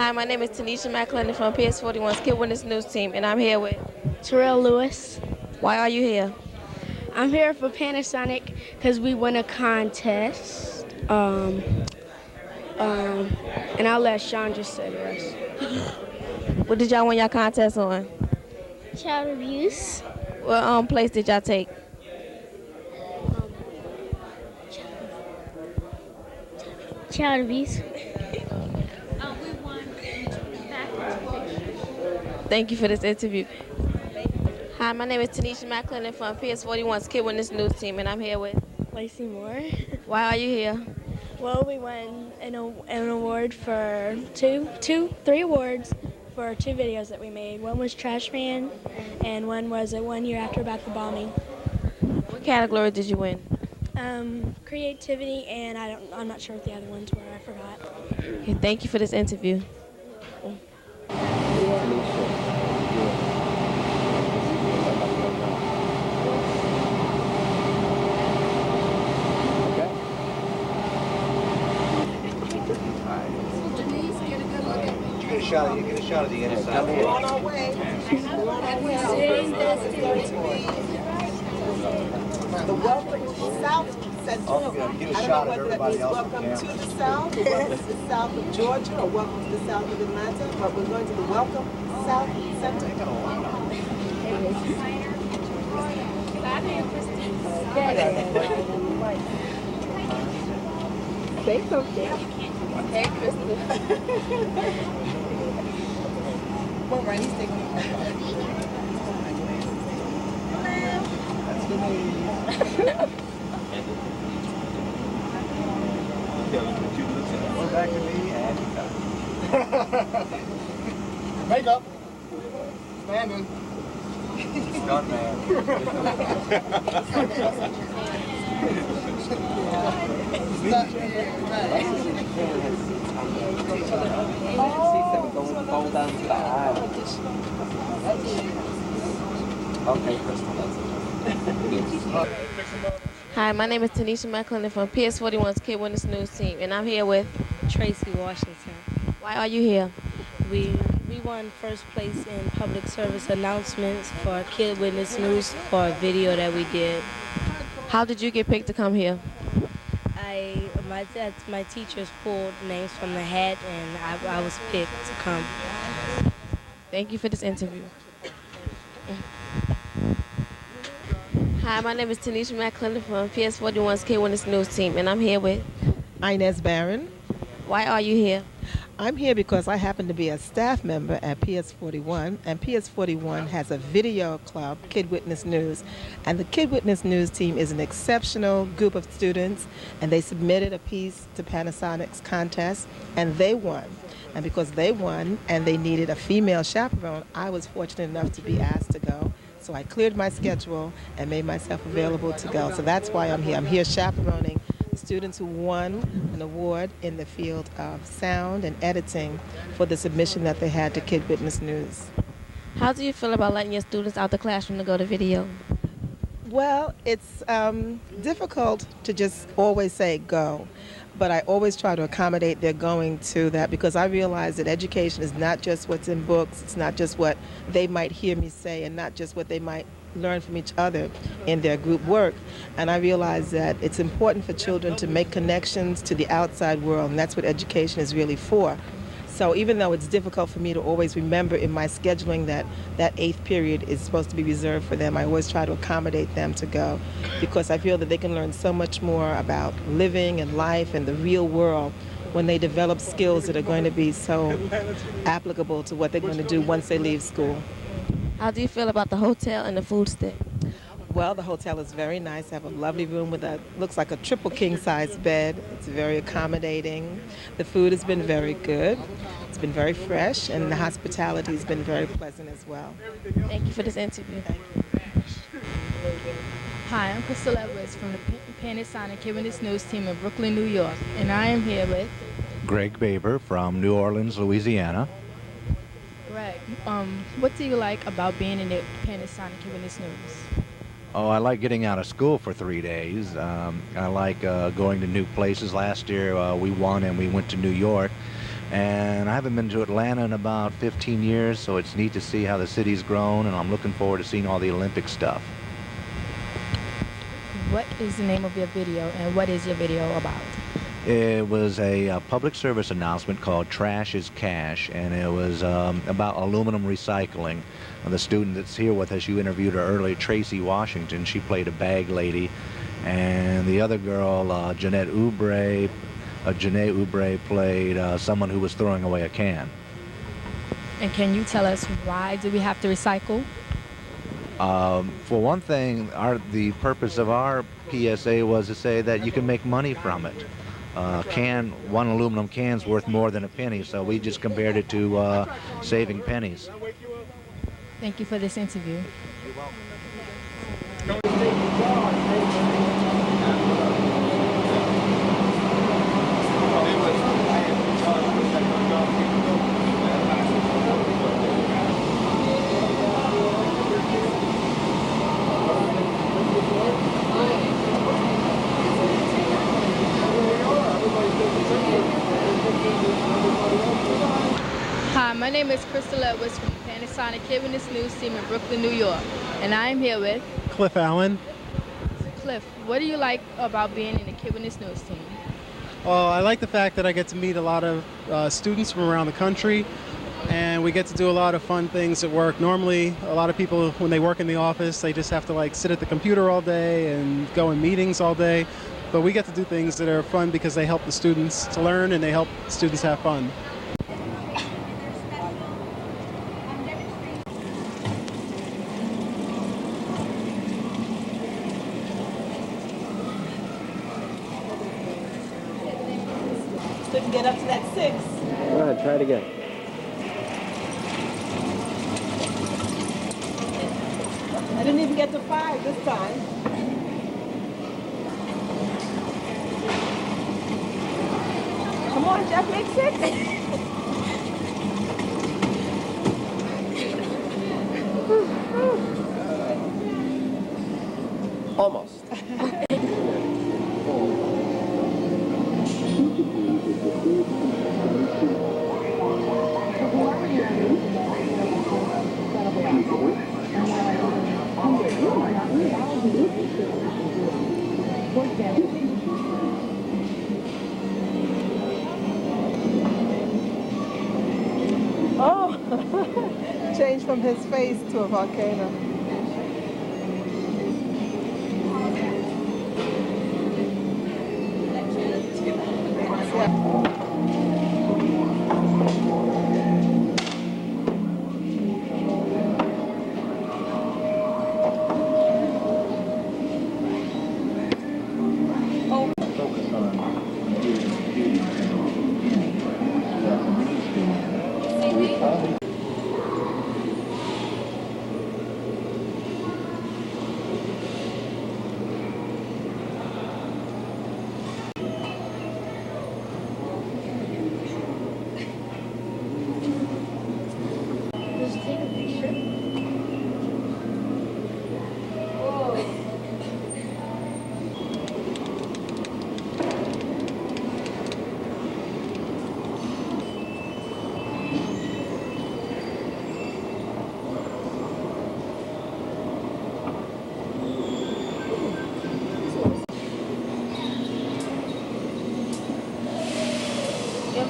Hi, my name is Taneisha McClendon from PS41's Kid Witness News Team, and I'm here with... Terrell Lewis. Why are you here? I'm here for Panasonic because we won a contest. And I'll let Sean just say the rest. What did y'all win your contest on? Child abuse. What place did y'all take? Child abuse. We won back. Thank you for this interview. Hi, my name is Taneisha McClendon from PS41's Kid Witness News Team, and I'm here with... Lacey Moore. Why are you here? Well, we won an award for three awards for two videos that we made. One was Trash Man, and one was 1 year after about the bombing. What category did you win? Creativity, and I'm not sure what the other ones were. I forgot. Okay, thank you for this interview. You get a shot of the inside. We're on our way. The welcome to South Central. I don't know whether that means welcome to the South, or welcome to the South of Georgia, or welcome to the South of Atlanta, but we're going to the welcome South Central. Say something. Hey, Kristen. Well, right, he's taking me. That's the name. Go back to me and makeup. Standing. Stunt man. Okay, Crystal, that's it. Hi, my name is Taneisha McClendon from PS41's Kid Witness News Team, and I'm here with... Tracy Washington. Why are you here? We won first place in public service announcements for Kid Witness News for a video that we did. How did you get picked to come here? My teachers pulled names from the hat, and I was picked to come. Thank you for this interview. Hi, my name is Taneisha McClendon from PS41's Kid Witness News Team, and I'm here with... Inez Barron. Why are you here? I'm here because I happen to be a staff member at PS41, and PS41 has a video club, Kid Witness News. And the Kid Witness News team is an exceptional group of students, and they submitted a piece to Panasonic's contest, and they won. And because they won and they needed a female chaperone, I was fortunate enough to be asked to go. So I cleared my schedule and made myself available to go. So that's why I'm here. I'm here chaperoning students who won an award in the field of sound and editing for the submission that they had to Kid Witness News. How do you feel about letting your students out the classroom to go to video? Well, it's difficult to just always say go, but I always try to accommodate their going to that because I realize that education is not just what's in books, it's not just what they might hear me say and not just what they might learn from each other in their group work. And I realize that it's important for children to make connections to the outside world, and that's what education is really for. So even though it's difficult for me to always remember in my scheduling that that 8th period is supposed to be reserved for them, I always try to accommodate them to go because I feel that they can learn so much more about living and life and the real world when they develop skills that are going to be so applicable to what they're going to do once they leave school. How do you feel about the hotel and the food stick? Well, the hotel is very nice. I have a lovely room with looks like a triple king-size bed. It's very accommodating. The food has been very good. It's been very fresh, and the hospitality has been very pleasant as well. Thank you for this interview. Hi, I'm Crystal Edwards from the Panasonic Kid Witness News team in Brooklyn, New York, and I am here with Greg Baber from New Orleans, Louisiana. Greg. What do you like about being in the Panasonic Kid Witness News? Oh, I like getting out of school for 3 days. I like going to new places. Last year we won and we went to New York. And I haven't been to Atlanta in about 15 years, so it's neat to see how the city's grown, and I'm looking forward to seeing all the Olympic stuff. What is the name of your video, and what is your video about? It was a public service announcement called Trash is Cash, and it was about aluminum recycling. The student that's here with us, you interviewed her earlier, Tracy Washington, she played a bag lady, and the other girl, Janae Oubre, played someone who was throwing away a can. And can you tell us why do we have to recycle? For one thing, the purpose of our PSA was to say that you can make money from it. One aluminum can's worth more than a penny, so we just compared it to saving pennies. Thank you for this interview. Hi, my name is Crystal Edwards from Panasonic KWN News Team in Brooklyn, New York, and I am here with Cliff Allen. Cliff. What do you like about being in the KWN News Team? Well, I like the fact that I get to meet a lot of students from around the country, and we get to do a lot of fun things at work. Normally, a lot of people, when they work in the office, they just have to like sit at the computer all day and go in meetings all day. But we get to do things that are fun because they help the students to learn and they help students have fun. Couldn't get up to that 6. Go ahead, try it again. I didn't even get to 5 this time. Come on, Jeff, make 6. Almost. Oh, changed from his face to a volcano.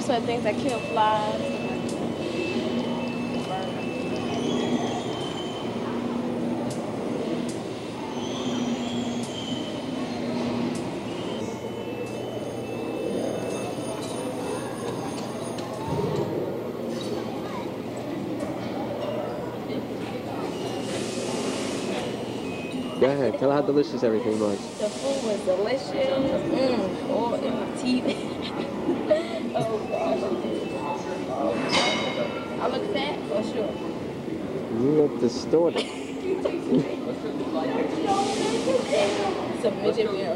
Some things that kill flies. Go ahead, tell how delicious everything was. The food was delicious. Oh, in my teeth. Oh gosh. I look fat for sure. You look distorted. It's a midget meal.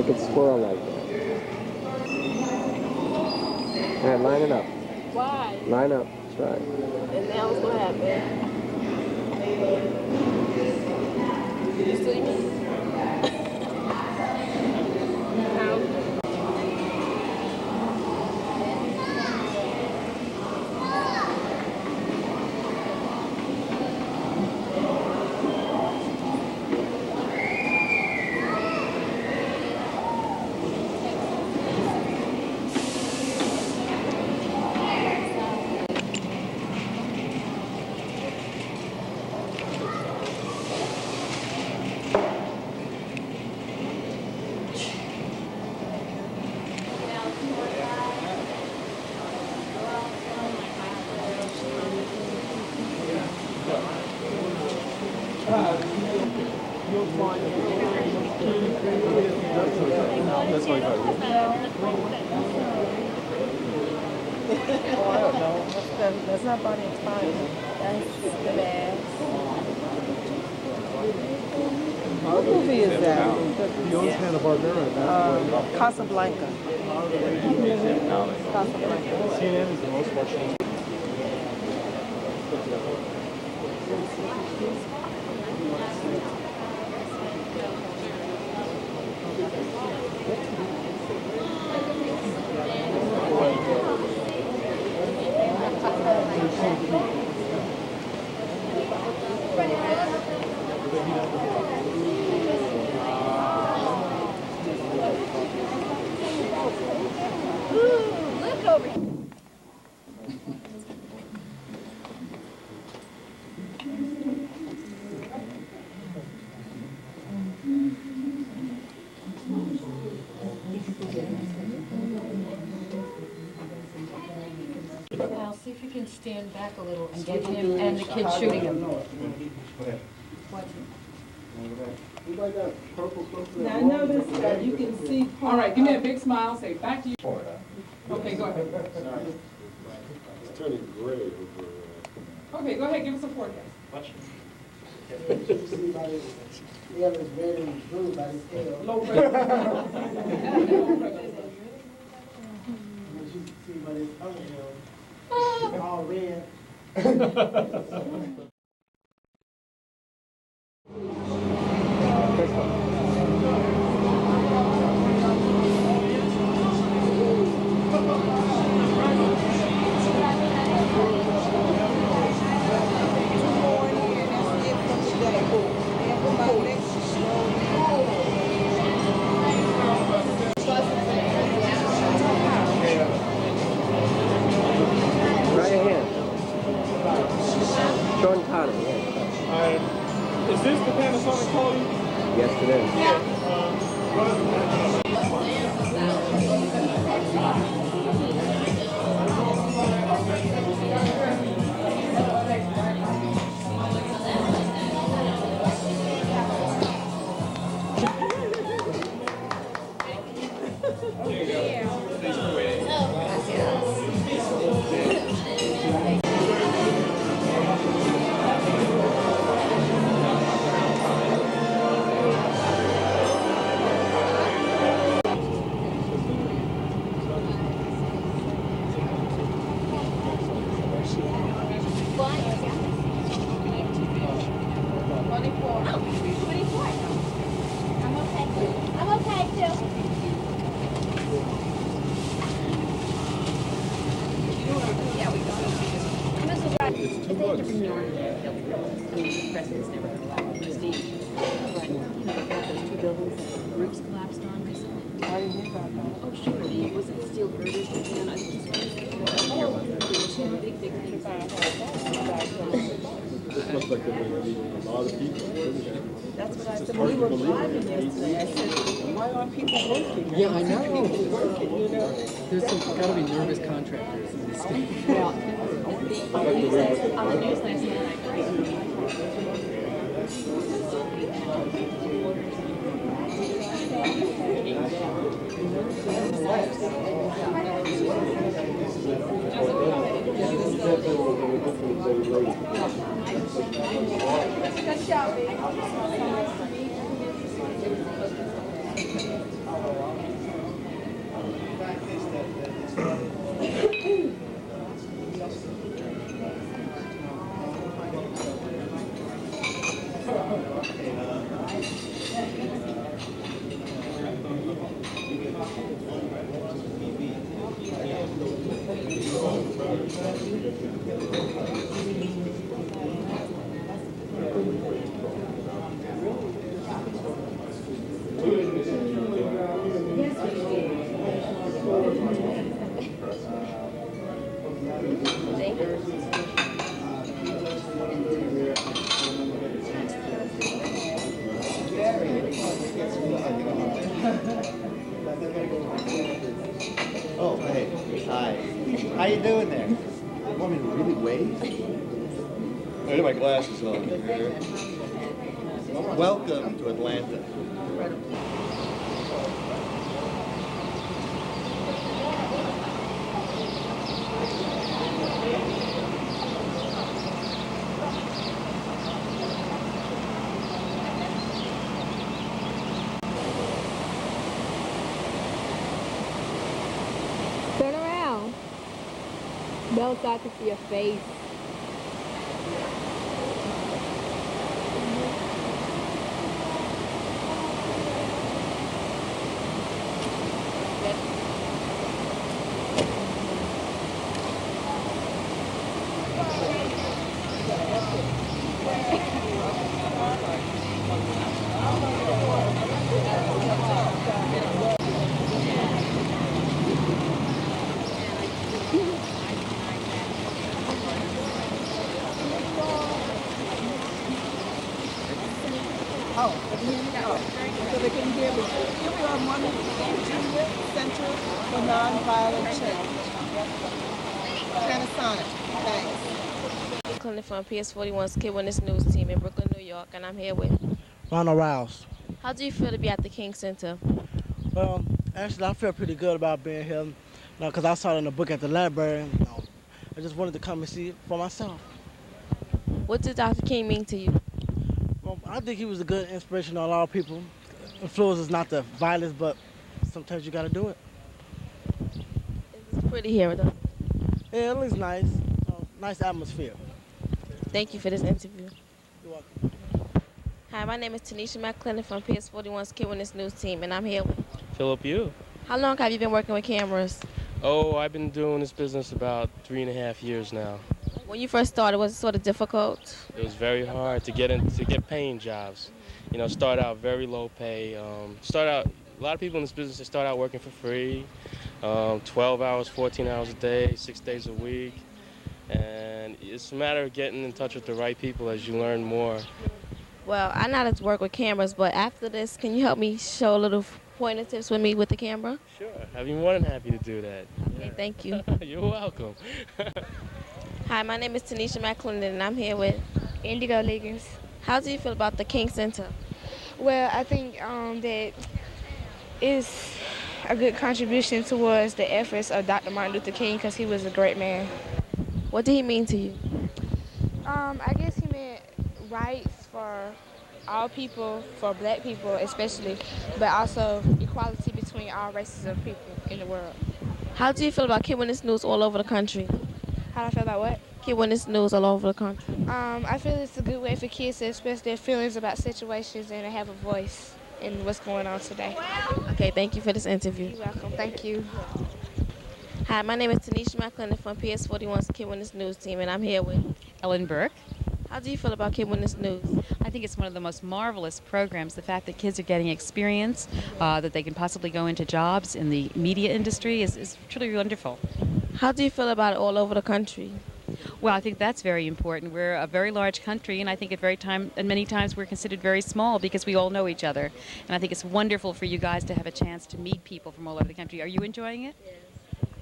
Make it swirl like that. All right, line it up. Why? Line up. Try. And now what's gonna happen? You see me? That's not Bonnie and Clyde. That's the best. What movie is that? He owns Hanna-Barbera. Casablanca. Casablanca. CNN is the most watched. Look over here. Al, see if you can stand back a little and get him and the kid shooting him. Now I noticed that you can see. All right, give me a big smile. Say back to you. Okay, go ahead. It's turning gray over. Okay, go ahead. Give us a forecast. Yeah, it's red and blue by the scale. Low pressure. As you can see by this other hill, all red. Is this the Panasonic quality? Yes, it is. That's what I said. We were driving yesterday. I said, why aren't people working? Yeah, I know. People working, you know. There's got to be nervous contractors in this state. Well, on the news last night, Good job, baby. Oh, hey. Hi. How you doing there? You want me to really wave? I got my glasses on. Welcome to Atlanta. Turn around. They'll start to see your face. So they can hear me. Here we are, Money Center for Nonviolent Change. Panasonic. Thanks. McClendon from PS41's Kid Witness News Team in Brooklyn, New York, and I'm here with Ronald Rouse. How do you feel to be at the King Center? Well, actually, I feel pretty good about being here, because I saw it in the book at the library. I just wanted to come and see it for myself. What did Dr. King mean to you? Well, I think he was a good inspiration to a lot of people. Influence is not the violence, but sometimes you got to do it. It's pretty here, though. Yeah, it looks nice. Nice atmosphere. Thank you for this interview. You're welcome. Hi, my name is Taneisha McClendon from PS41's Kid Witness News Team, and I'm here with Philip Yu. How long have you been working with cameras? Oh, I've been doing this business about 3.5 years now. When you first started, was it sort of difficult? It was very hard to get paying jobs. You know, start out very low pay. A lot of people in this business, they start out working for free, 12 hours, 14 hours a day, 6 days a week. And it's a matter of getting in touch with the right people as you learn more. Well, I know how to work with cameras, but after this, can you help me show a little pointer tips with me with the camera? Sure, I'd be more than happy to do that. Okay, thank you. You're welcome. Hi, my name is Taneisha McClendon, and I'm here with Indigo Liggins. How do you feel about the King Center? Well, I think that is a good contribution towards the efforts of Dr. Martin Luther King because he was a great man. What did he mean to you? I guess he meant rights for all people, for black people especially, but also equality between all races of people in the world. How do you feel about Kid Witness News all over the country? How do I feel about what? Kid Witness News all over the country. I feel it's a good way for kids to express their feelings about situations and to have a voice in what's going on today. Okay, thank you for this interview. You're welcome. Thank you. Hi, my name is Taneisha McClendon from PS41's Kid Witness News Team, and I'm here with Ellen Burke. How do you feel about Kid Witness News? I think it's one of the most marvelous programs. The fact that kids are getting experience, that they can possibly go into jobs in the media industry is truly wonderful. How do you feel about it all over the country? Well, I think that's very important. We're a very large country, and I think many times we're considered very small because we all know each other. And I think it's wonderful for you guys to have a chance to meet people from all over the country. Are you enjoying it?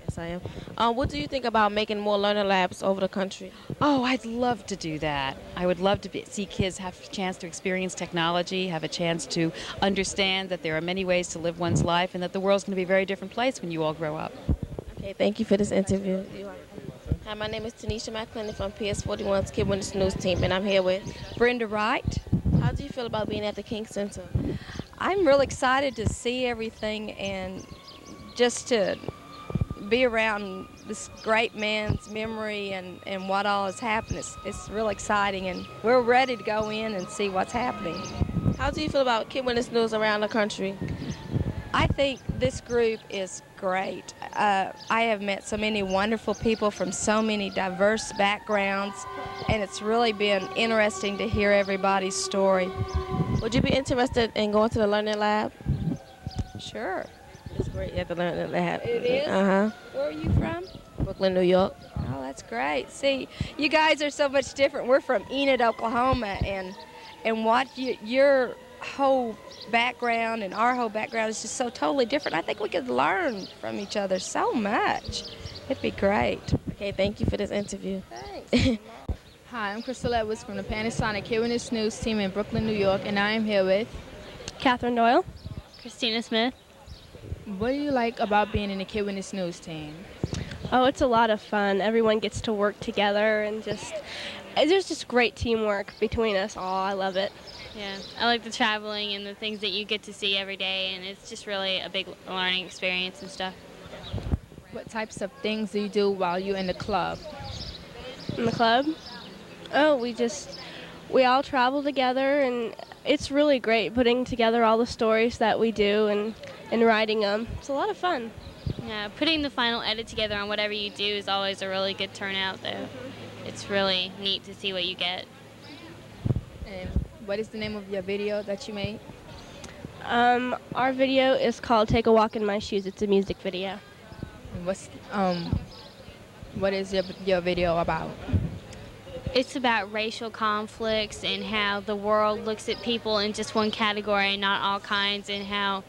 Yes, I am. What do you think about making more learner labs over the country? Oh, I'd love to do that. I would love to see kids have a chance to experience technology, have a chance to understand that there are many ways to live one's life and that the world's going to be a very different place when you all grow up. Okay, thank you for this interview. Hi, my name is Taneisha McClendon from PS41's Kid Witness News Team, and I'm here with Brenda Wright. How do you feel about being at the King Center? I'm real excited to see everything and just to be around this great man's memory and what all has happened. It's real exciting, and we're ready to go in and see what's happening. How do you feel about Kid Witness News around the country? I think this group is great. I have met so many wonderful people from so many diverse backgrounds, and it's really been interesting to hear everybody's story. Would you be interested in going to the Learning Lab? Sure. It's great at the Learning Lab. It is? Uh-huh. Where are you from? Brooklyn, New York. Oh, that's great. See, you guys are so much different. We're from Enid, Oklahoma, and what you're whole background and our whole background is just so totally different. I think we could learn from each other so much. It'd be great. Okay, thank you for this interview. Thanks. Hi, I'm Crystal Edwards from the Panasonic KWN News team in Brooklyn, New York, and I am here with Catherine Doyle. Christina Smith. What do you like about being in the KWN News team? Oh, it's a lot of fun. Everyone gets to work together and there's just great teamwork between us all. I love it. Yeah, I like the traveling and the things that you get to see every day, and it's just really a big learning experience and stuff. What types of things do you do while you're in the club? In the club? Oh, we all travel together, and it's really great putting together all the stories that we do and writing them. It's a lot of fun. Yeah, putting the final edit together on whatever you do is always a really good turnout, though. It's really neat to see what you get. And what is the name of your video that you made? Our video is called Take a Walk in My Shoes. It's a music video. And what is your video about? It's about racial conflicts and how the world looks at people in just one category and not all kinds, and how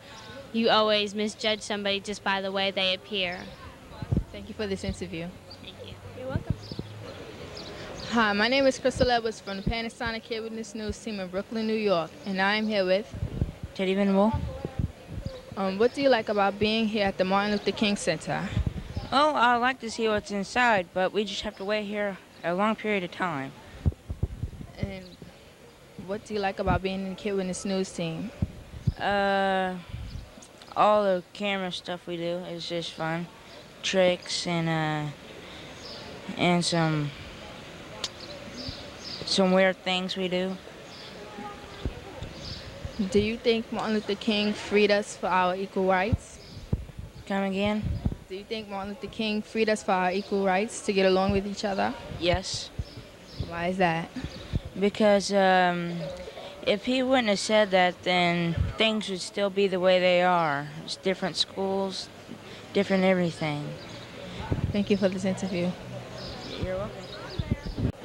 you always misjudge somebody just by the way they appear. Thank you for this interview. Thank you. You're welcome. Hi, my name is Crystal Edwards from the Panasonic KWN News team in Brooklyn, New York, and I am here with Teddy Venable. What do you like about being here at the Martin Luther King Center? Oh, I like to see what's inside, but we just have to wait here a long period of time. And what do you like about being in the KWN News team? All the camera stuff we do is just fun. Tricks and some weird things we do. Do you think Martin Luther King freed us for our equal rights? Come again? Do you think Martin Luther King freed us for our equal rights to get along with each other? Yes. Why is that? Because if he wouldn't have said that, then things would still be the way they are. It's different schools, different everything. Thank you for this interview. You're welcome.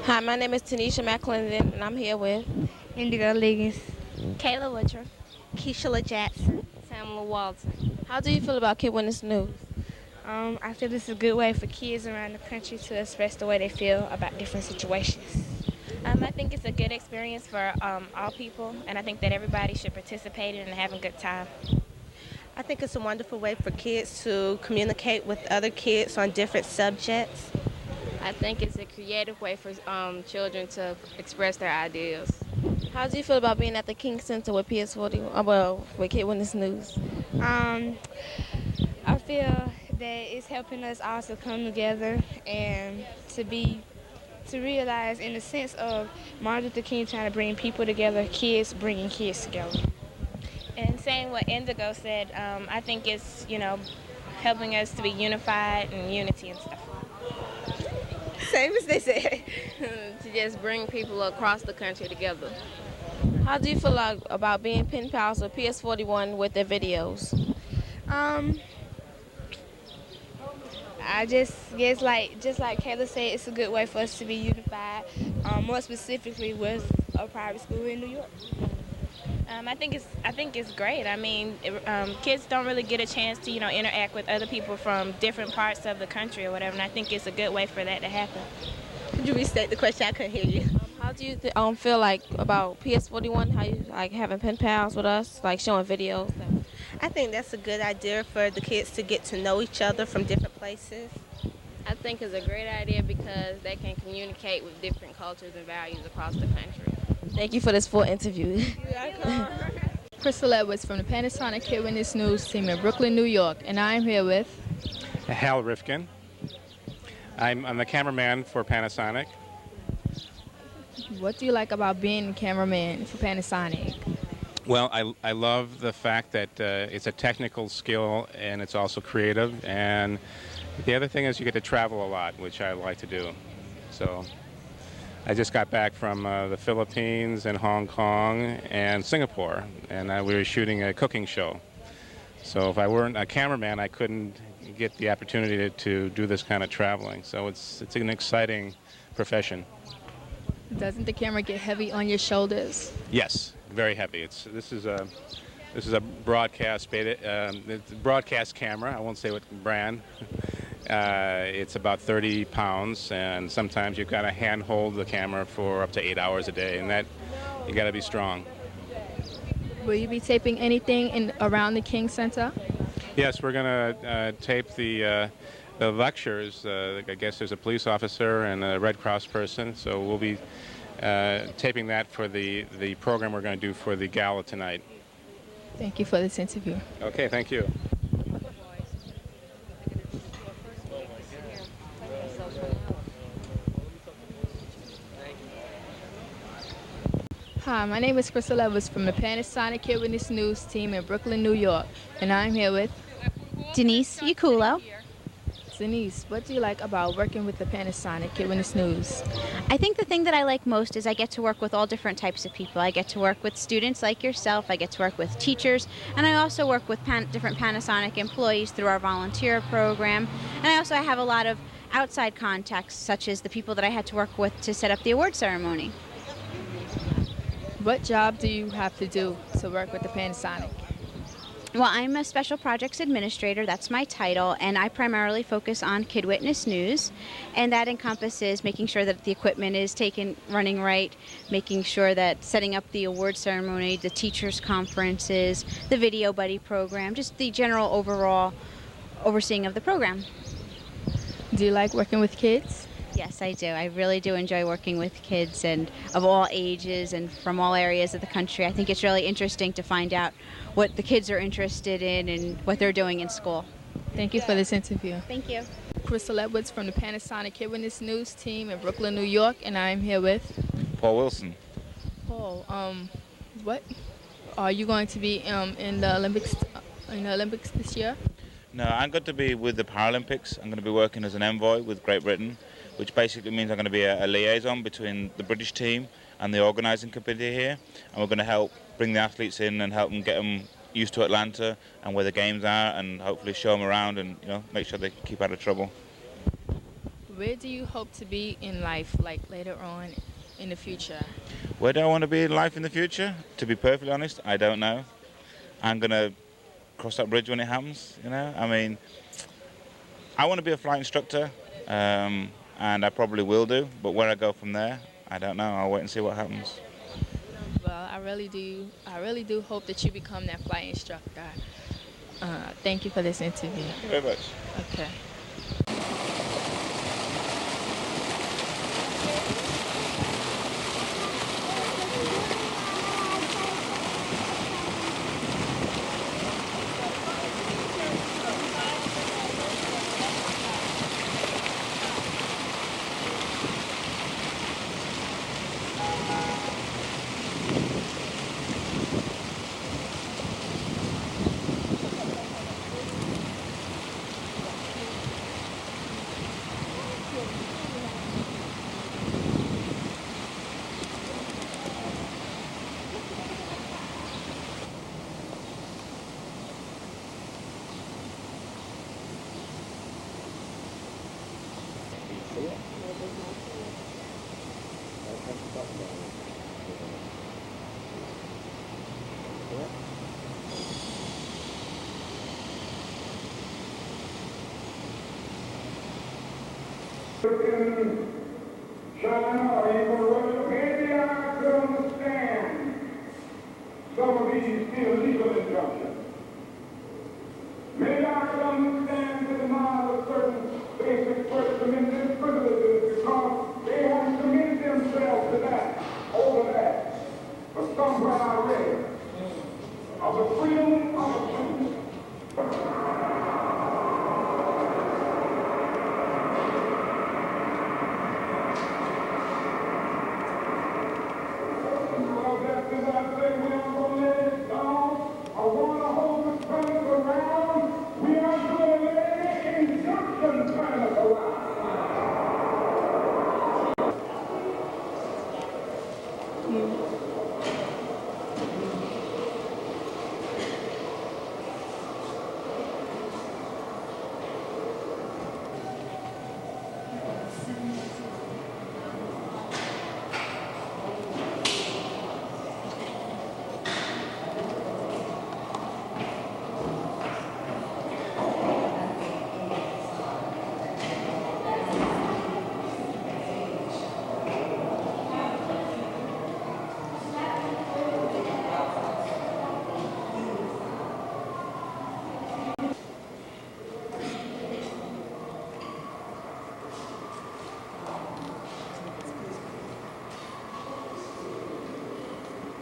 Hi, my name is Taneisha McClendon, and I'm here with Indigo Liggins, Kayla Woodruff. Keisha Jackson. Tamala Walton. How do you feel about KWN News? I feel this is a good way for kids around the country to express the way they feel about different situations. I think it's a good experience for all people, and I think that everybody should participate in and have a good time. I think it's a wonderful way for kids to communicate with other kids on different subjects. I think it's a creative way for children to express their ideas. How do you feel about being at the King Center with PS40, with KWN News? I feel that it's helping us all to come together and to realize in the sense of Martin Luther King trying to bring people together, kids bringing kids together. And saying what Indigo said, I think it's, helping us to be unified and unity and stuff. Same as they said, to just bring people across the country together. How do you feel about being pen pals with PS41 with their videos? I just guess, just like Kayla said, it's a good way for us to be unified, more specifically with a private school in New York. I think it's great. I mean, kids don't really get a chance to, interact with other people from different parts of the country or whatever, and I think it's a good way for that to happen. Could you restate the question? I couldn't hear you. How do you feel about PS41? How you having pen pals with us, showing videos? I think that's a good idea for the kids to get to know each other from different places. I think it's a great idea because they can communicate with different cultures and values across the country. Thank you for this full interview. Crystal Edwards from the Panasonic KWN News team in Brooklyn, New York, and I'm here with Hal Rifkin. I'm the cameraman for Panasonic. What do you like about being a cameraman for Panasonic? Well, I love the fact that it's a technical skill and it's also creative. And the other thing is you get to travel a lot, which I like to do. So I just got back from the Philippines and Hong Kong and Singapore, and we were shooting a cooking show. So if I weren't a cameraman, I couldn't get the opportunity to do this kind of traveling. So it's an exciting profession. Doesn't the camera get heavy on your shoulders? Yes, Very happy. This is a broadcast it's a broadcast camera. I won't say what brand. It's about 30 pounds, and sometimes you've got to hand hold the camera for up to 8 hours a day, and that you got to be strong. Will you be taping anything around the King Center? Yes, we're going to tape the lectures. I guess there's a police officer and a Red Cross person, so we'll be taping that for the program we're going to do for the gala tonight. Thank you for this interview. Okay, thank you. Hi, my name is Crystal Evans from the Panasonic Eyewitness News team in Brooklyn, New York, and I'm here with Denise Yaculo. Denise, what do you like about working with the Panasonic Eyewitness News? I think the thing that I like most is I get to work with all different types of people. I get to work with students like yourself, I get to work with teachers, and I also work with different Panasonic employees through our volunteer program. And I also have a lot of outside contacts, such as the people that I had to work with to set up the award ceremony. What job do you have to do to work with the Panasonic? Well, I'm a special projects administrator, that's my title, and I primarily focus on Kid Witness News, and that encompasses making sure that the equipment is running right, making sure that setting up the award ceremony, the teachers' conferences, the Video Buddy program, just the general overall overseeing of the program. Do you like working with kids? Yes, I do. I really do enjoy working with kids and of all ages and from all areas of the country. I think it's really interesting to find out what the kids are interested in and what they're doing in school. Thank you for this interview. Thank you. Crystal Edwards from the Panasonic Eyewitness News team in Brooklyn, New York, and I'm here with Paul Wilson. Paul, what are you going to be in the Olympics this year? No, I'm going to be with the Paralympics. I'm going to be working as an envoy with Great Britain, which basically means I'm going to be a liaison between the British team and the organising committee here, and we're going to help bring the athletes in and help them get them used to Atlanta and where the games are, and hopefully show them around and make sure they keep out of trouble. Where do you hope to be in life, like later on in the future? Where do I want to be in life in the future? To be perfectly honest, I don't know. I'm going to cross that bridge when it happens, I mean, I want to be a flight instructor, and I probably will do, but where I go from there, I don't know. I'll wait and see what happens. Well, I really do hope that you become that flight instructor. Thank you for this interview. Thank you very much. Okay. China or even Russia, maybe I could understand some of these illegal injunctions. Maybe I could understand the denial of certain basic First Amendment privileges because they want to commit themselves to that, over that. But somewhere I read of the freedom of assembly.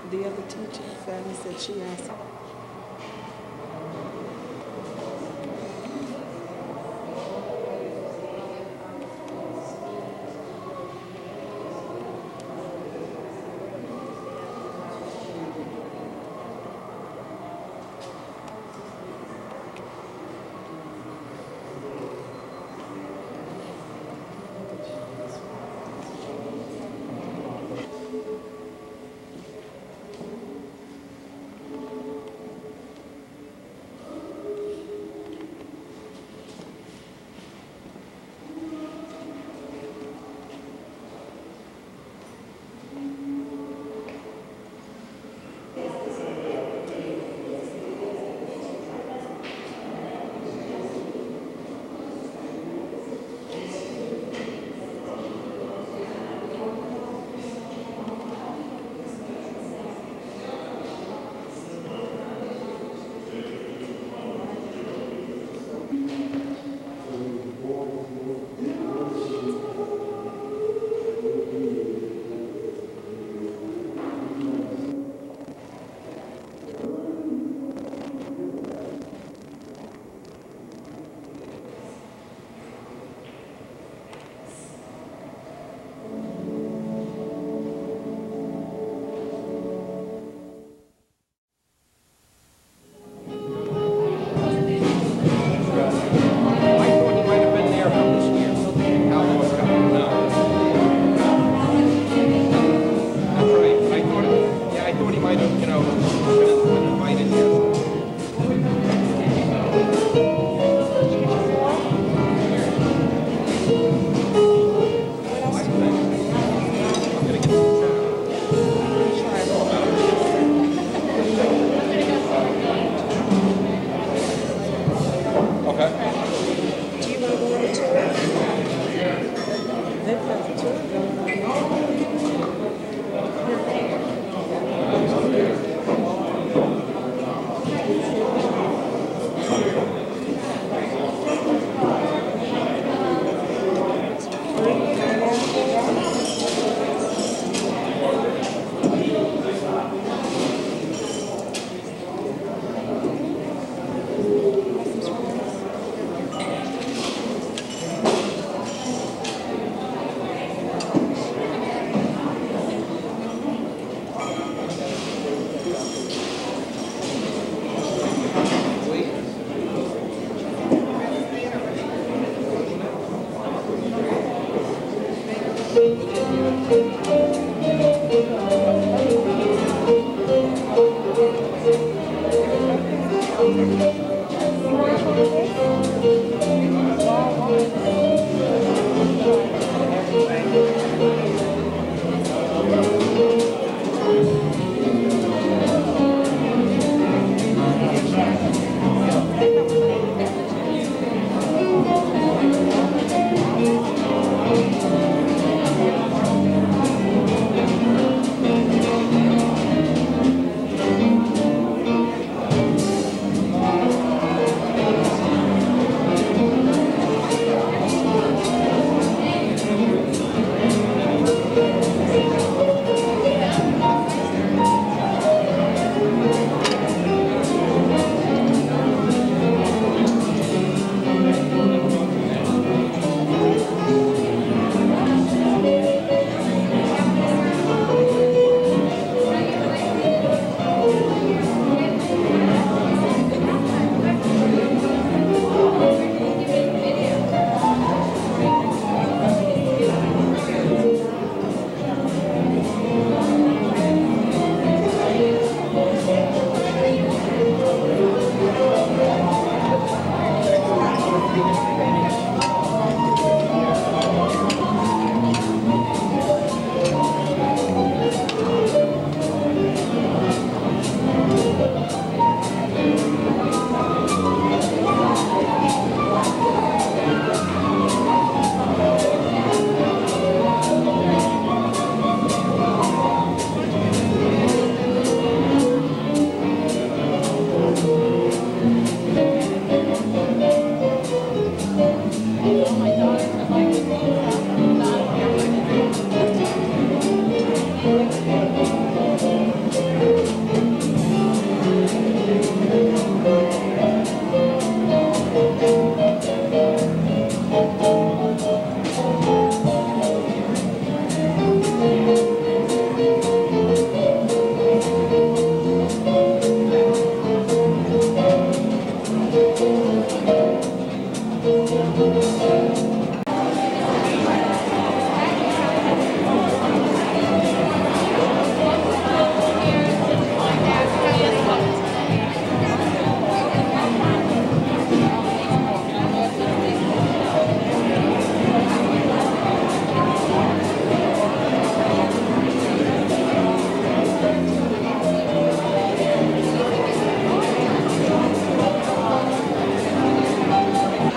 the other teacher. Fanny said she asked him.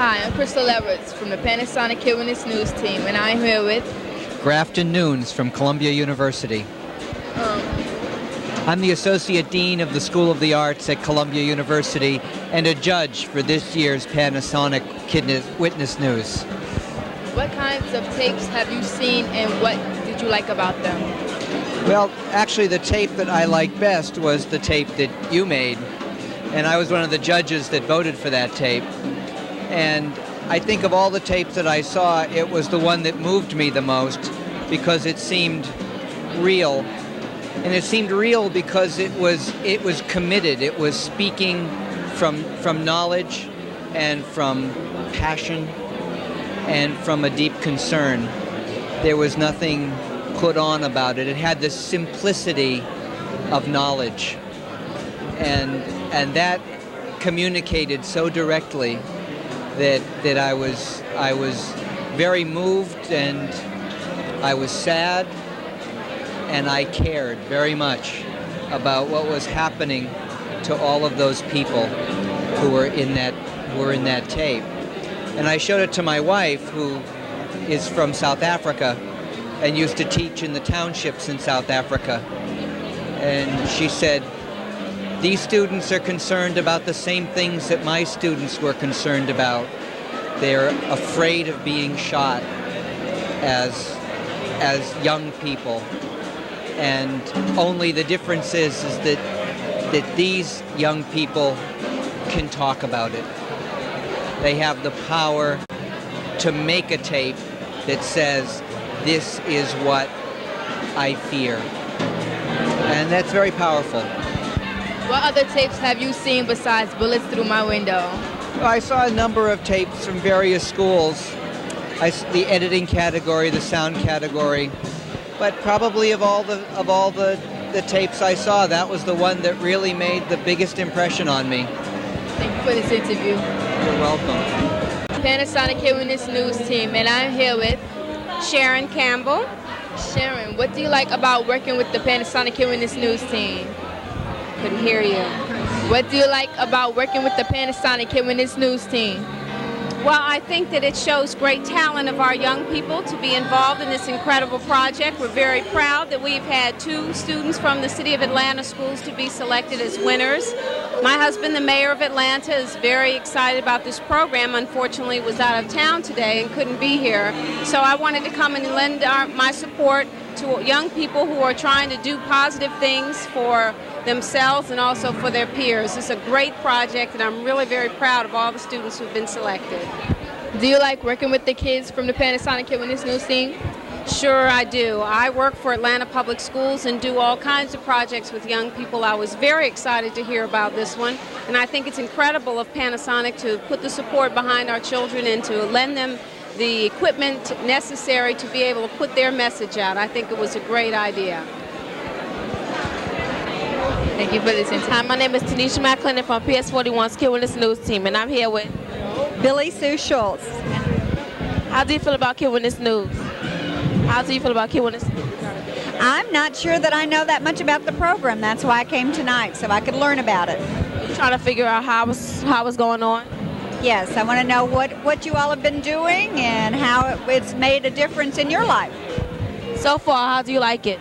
Hi, I'm Crystal Everett from the Panasonic KWN News team, and I'm here with Grafton Nunes from Columbia University. I'm the Associate Dean of the School of the Arts at Columbia University and a judge for this year's Panasonic Witness News. What kinds of tapes have you seen and what did you like about them? Well, actually the tape that I liked best was the tape that you made, and I was one of the judges that voted for that tape. And I think of all the tapes that I saw, it was the one that moved me the most because it seemed real. And it seemed real because it was committed. It was speaking from knowledge and from passion and from a deep concern. There was nothing put on about it. It had the simplicity of knowledge. And that communicated so directly that I was very moved, and I was sad, and I cared very much about what was happening to all of those people who were in that tape. And I showed it to my wife, who is from South Africa and used to teach in the townships in South Africa. And she said, these students are concerned about the same things that my students were concerned about. They're afraid of being shot as young people. And only the difference is that these young people can talk about it. They have the power to make a tape that says, this is what I fear. And that's very powerful. What other tapes have you seen besides Bullets Through My Window? Well, I saw a number of tapes from various schools. The editing category, the sound category. But probably of all the tapes I saw, that was the one that really made the biggest impression on me. Thank you for this interview. You're welcome. Panasonic KWN News team, and I'm here with Sharon Campbell. Sharon, what do you like about working with the Panasonic KWN News team? Couldn't hear you. What do you like about working with the Panasonic KWN News team? Well, I think that it shows great talent of our young people to be involved in this incredible project. We're very proud that we've had 2 students from the City of Atlanta schools to be selected as winners. My husband, the mayor of Atlanta, is very excited about this program. Unfortunately, was out of town today and couldn't be here. So I wanted to come and lend my support to young people who are trying to do positive things for themselves and also for their peers. It's a great project, and I'm really very proud of all the students who've been selected. Do you like working with the kids from the Panasonic KWN News team? Sure, I do. I work for Atlanta Public Schools and do all kinds of projects with young people. I was very excited to hear about this one, and I think it's incredible of Panasonic to put the support behind our children and to lend them the equipment necessary to be able to put their message out. I think it was a great idea. Thank you for this interview. Hi, my name is Taneisha McClendon from PS41's KWN News team, and I'm here with Billy Sue Schultz. How do you feel about KWN News? How do you feel about KWN News? I'm not sure that I know that much about the program. That's why I came tonight, so I could learn about it. You're trying to figure out how it's going on? Yes, I want to know what you all have been doing and how it's made a difference in your life. So far, how do you like it?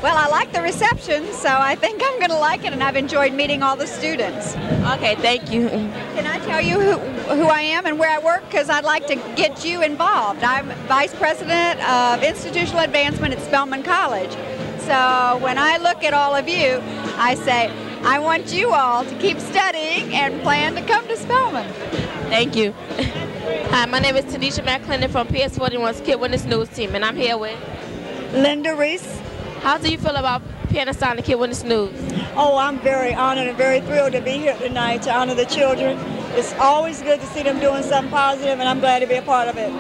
Well, I like the reception, so I think I'm going to like it, and I've enjoyed meeting all the students. Okay, thank you. Can I tell you who I am and where I work? Because I'd like to get you involved. I'm Vice President of Institutional Advancement at Spelman College. So when I look at all of you, I say, I want you all to keep studying and plan to come to Spelman. Thank you. Hi, my name is Taneisha McClendon from PS41's KWN News team, and I'm here with Linda Reese. How do you feel about Panasonic KWN News? Oh, I'm very honored and very thrilled to be here tonight to honor the children. It's always good to see them doing something positive, and I'm glad to be a part of it.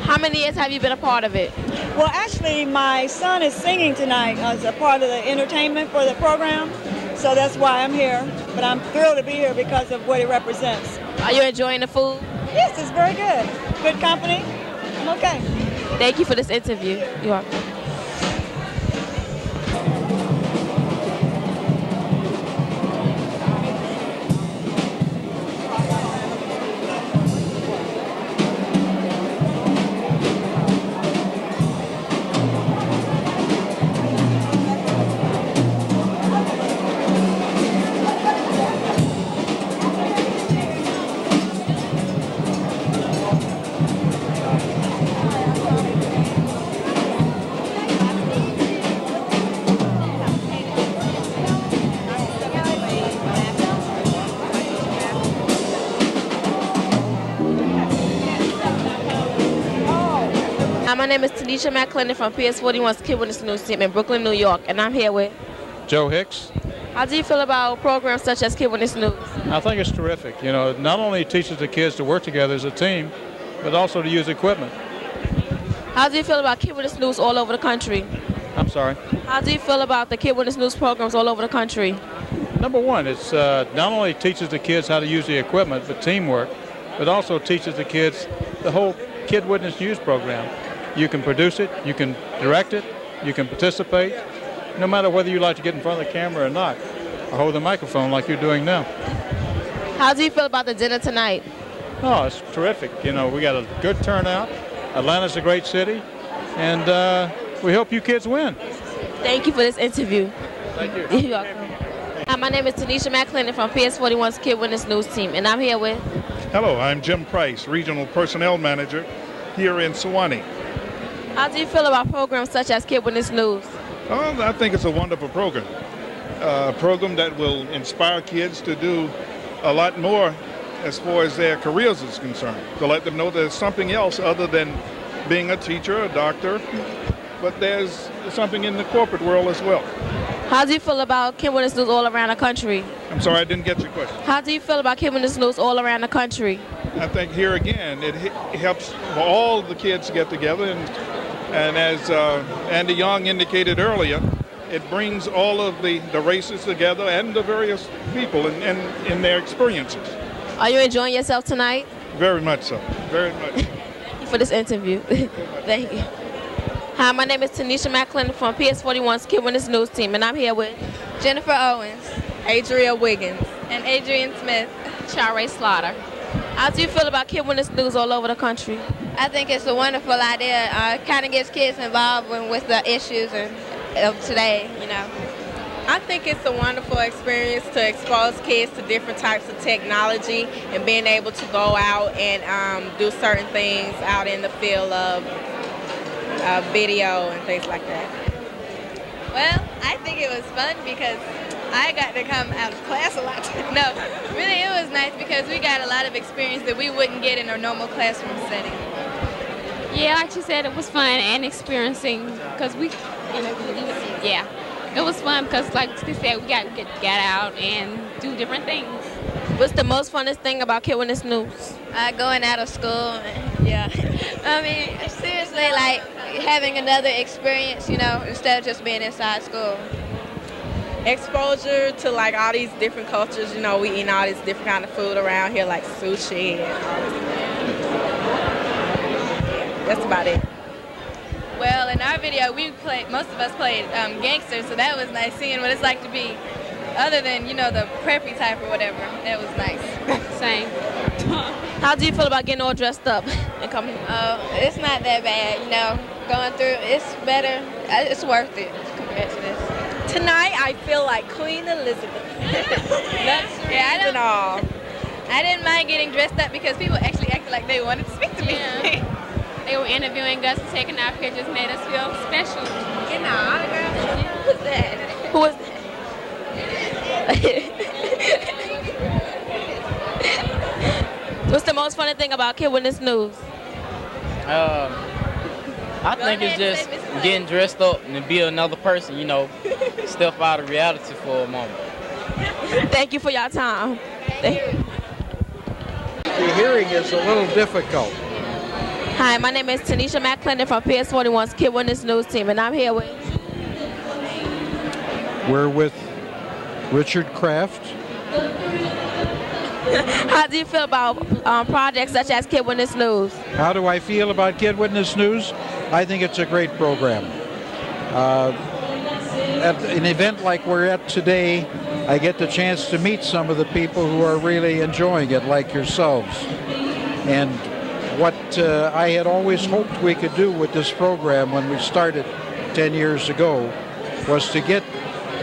How many years have you been a part of it? Well, actually, my son is singing tonight as a part of the entertainment for the program, so that's why I'm here. But I'm thrilled to be here because of what it represents. Are you enjoying the food? Yes, it's very good. Good company. I'm okay. Thank you for this interview. You are. Hi, my name is Taneisha McClendon from PS41's Kid Witness News team in Brooklyn, New York, and I'm here with Joe Hicks. How do you feel about programs such as Kid Witness News? I think it's terrific. You know, it not only teaches the kids to work together as a team, but also to use equipment. How do you feel about Kid Witness News all over the country? I'm sorry. How do you feel about the Kid Witness News programs all over the country? Number one, it's not only teaches the kids how to use the equipment, but teamwork, but also teaches the kids the whole Kid Witness News program. You can produce it, you can direct it, you can participate, no matter whether you like to get in front of the camera or not, or hold the microphone like you're doing now. How do you feel about the dinner tonight? Oh, it's terrific. You know, we got a good turnout. Atlanta's a great city, and we hope you kids win. Thank you for this interview. Thank you. You're welcome. Hi, my name is Taneisha McClendon from PS41's Kid Witness News team, and I'm here with... Hello, I'm Jim Price, Regional Personnel Manager here in Sewanee. How do you feel about programs such as Kid Witness News? Oh, I think it's a wonderful program. A program that will inspire kids to do a lot more as far as their careers is concerned, to let them know there's something else other than being a teacher, a doctor, but there's something in the corporate world as well. How do you feel about Kid Witness News all around the country? I'm sorry, I didn't get your question. How do you feel about Kid Witness News all around the country? I think here again, it helps all the kids get together, and as Andy Young indicated earlier, it brings all of the races together and the various people in their experiences. Are you enjoying yourself tonight? Very much so, very much. Thank you for this interview. Thank you. Hi, my name is Taneisha McClendon from PS41's Kid Witness News team, and I'm here with Jennifer Owens, Adria Wiggins, and Adrian Smith, Shara Slaughter. How do you feel about Kid Witness News all over the country? I think it's a wonderful idea. Kind of gets kids involved with the issues of today, you know. I think it's a wonderful experience to expose kids to different types of technology and being able to go out and do certain things out in the field of video and things like that. Well, I think it was fun because I got to come out of class a lot. No, really it was nice because we got a lot of experience that we wouldn't get in a normal classroom setting. Yeah, like she said, it was fun and experiencing because yeah, it was fun because like she said, we got to get out and do different things. What's the most funnest thing about Kid Witness News? Going out of school, yeah. I mean, seriously, like having another experience, you know, instead of just being inside school. Exposure to like all these different cultures, you know, we eat all this different kind of food around here like sushi and all this. That's about it. Well, in our video, most of us played gangsters, so that was nice seeing what it's like to be other than, you know, the preppy type or whatever. That was nice. Same. How do you feel about getting all dressed up and coming? It's not that bad, you know. Going through, it's better. It's worth it compared to this. Tonight, I feel like Queen Elizabeth. Luxuries and all. I didn't mind getting dressed up because people actually acted like they wanted to speak to me. Yeah. They were interviewing us, taking our pictures, made us feel special. Getting our autographs. Who was that? Who was that? What's the most funny thing about Kid Witness News? I think it's just getting dressed up and be another person, you know, step out of reality for a moment. Thank you for your time. Thank you. The hearing is a little difficult. Hi, my name is Taneisha McClendon from PS41's Kid Witness News team, and I'm here with... We're with Richard Kraft. How do you feel about projects such as Kid Witness News? How do I feel about Kid Witness News? I think it's a great program. At an event like we're at today, I get the chance to meet some of the people who are really enjoying it, like yourselves. And what I had always hoped we could do with this program when we started 10 years ago was to get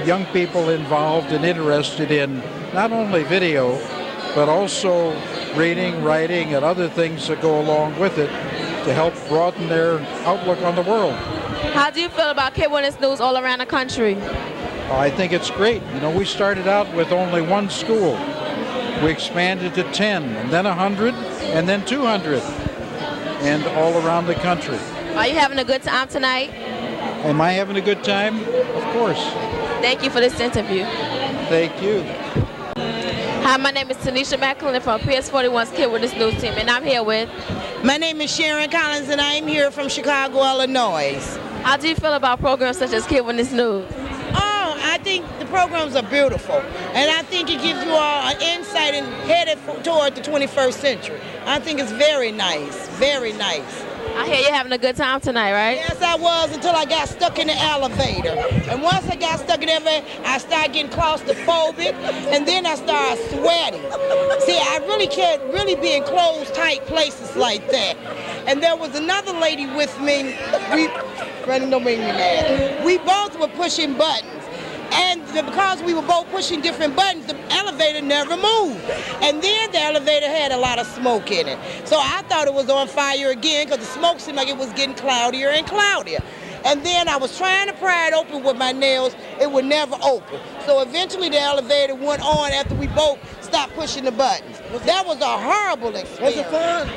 young people involved and interested in not only video, but also reading, writing, and other things that go along with it to help broaden their outlook on the world. How do you feel about Kid Witness News all around the country? I think it's great. You know, we started out with only one school. We expanded to 10, and then 100, and then 200, and all around the country. Are you having a good time tonight? Am I having a good time? Of course. Thank you for this interview. Thank you. Hi, my name is Taneisha McClendon from PS41's Kid Witness News Team, and I'm here with... My name is Sharon Collins, and I'm here from Chicago, Illinois. How do you feel about programs such as Kid Witness News? Oh, I think the programs are beautiful, and I think it gives you all an insight and headed toward the 21st century. I think it's very nice, very nice. I hear you're having a good time tonight, right? Yes, I was until I got stuck in the elevator. And once I got stuck in the elevator, I started getting claustrophobic, and then I started sweating. See, I really can't really be in closed, tight places like that. And there was another lady with me. Brandon, don't make me mad. We both were pushing buttons. And because we were both pushing different buttons, the elevator never moved. And then the elevator had a lot of smoke in it. So I thought it was on fire again because the smoke seemed like it was getting cloudier and cloudier. And then I was trying to pry it open with my nails. It would never open. So eventually the elevator went on after we both stopped pushing the buttons. That was a horrible experience. Was it fun?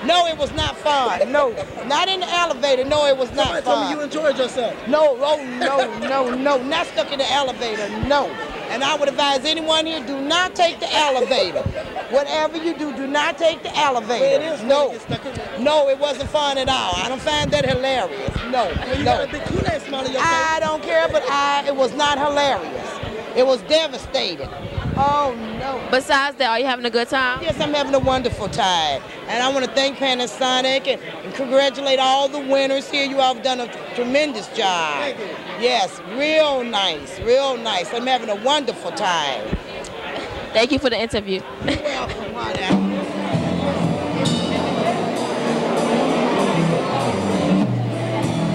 No, it was not fun. No, not in the elevator. No, it was not fun. Tell me you enjoyed yourself. No, no, not stuck in the elevator, no. And I would advise anyone here, do not take the elevator. Whatever you do, do not take the elevator. No, it wasn't fun at all. I don't find that hilarious. No, you got a big Kool-Aid smile on your face. I don't care, but it was not hilarious. It was devastating. Oh, no. Besides that, are you having a good time? Yes, I'm having a wonderful time. And I want to thank Panasonic and congratulate all the winners here. You all have done a tremendous job. Thank you. Yes, real nice, real nice. I'm having a wonderful time. Thank you for the interview. You're welcome, honey.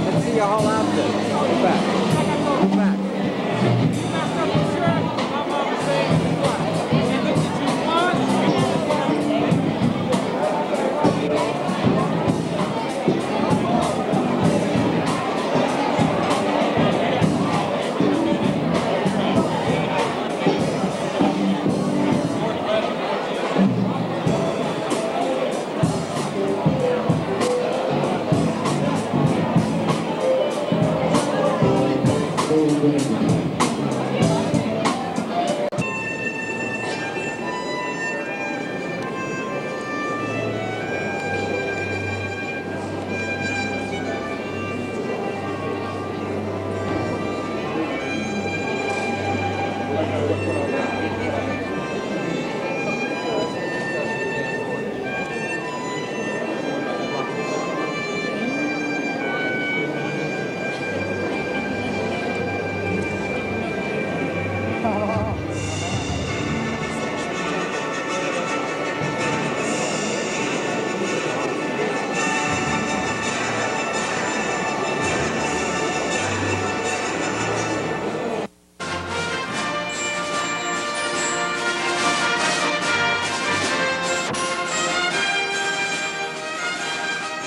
Let's see your whole outfit. Go back. Go back.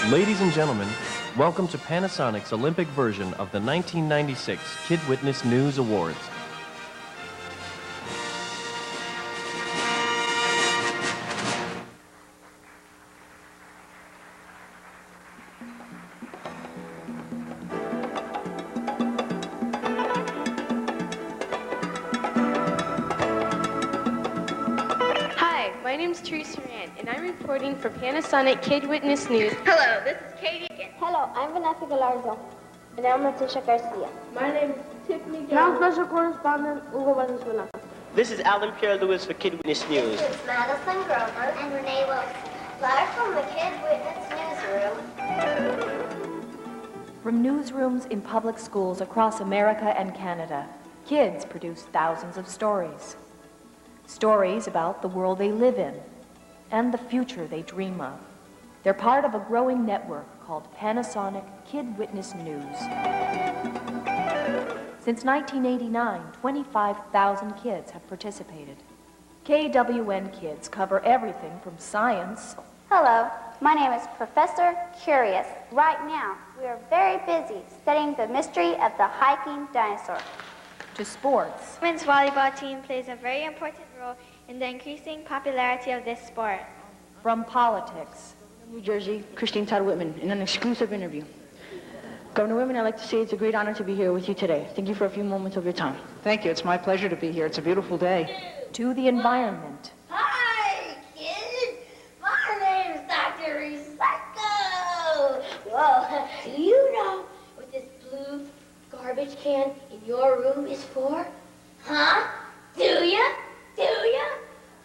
Ladies and gentlemen, welcome to Panasonic's Olympic version of the 1996 Kid Witness News Awards. Reporting for Panasonic Kid Witness News. Hello, this is Katie again. Hello, I'm Vanessa Galarzo. And I'm Leticia Garcia. My name is Tiffany Jones. Now Special Correspondent Hugo Valenzuela. This is Alan Pierre-Louis for Kid Witness News. This is Madison Grover and Renee Wilson. Live from the Kid Witness Newsroom. From newsrooms in public schools across America and Canada, kids produce thousands of stories. Stories about the world they live in and the future they dream of. They're part of a growing network called Panasonic Kid Witness News. Since 1989, 25,000 kids have participated. KWN kids cover everything from science. Hello, my name is Professor Curious. Right now, we are very busy studying the mystery of the hiking dinosaur. To sports. The women's volleyball team plays a very important role in the increasing popularity of this sport. From politics. New Jersey, Christine Todd Whitman, in an exclusive interview. Governor Whitman, I'd like to say it's a great honor to be here with you today. Thank you for a few moments of your time. Thank you. It's my pleasure to be here. It's a beautiful day. To the environment. Hi, kids. My name's Dr. Recycle. Well, do you know what this blue garbage can in your room is for? Huh? Do ya? Do ya?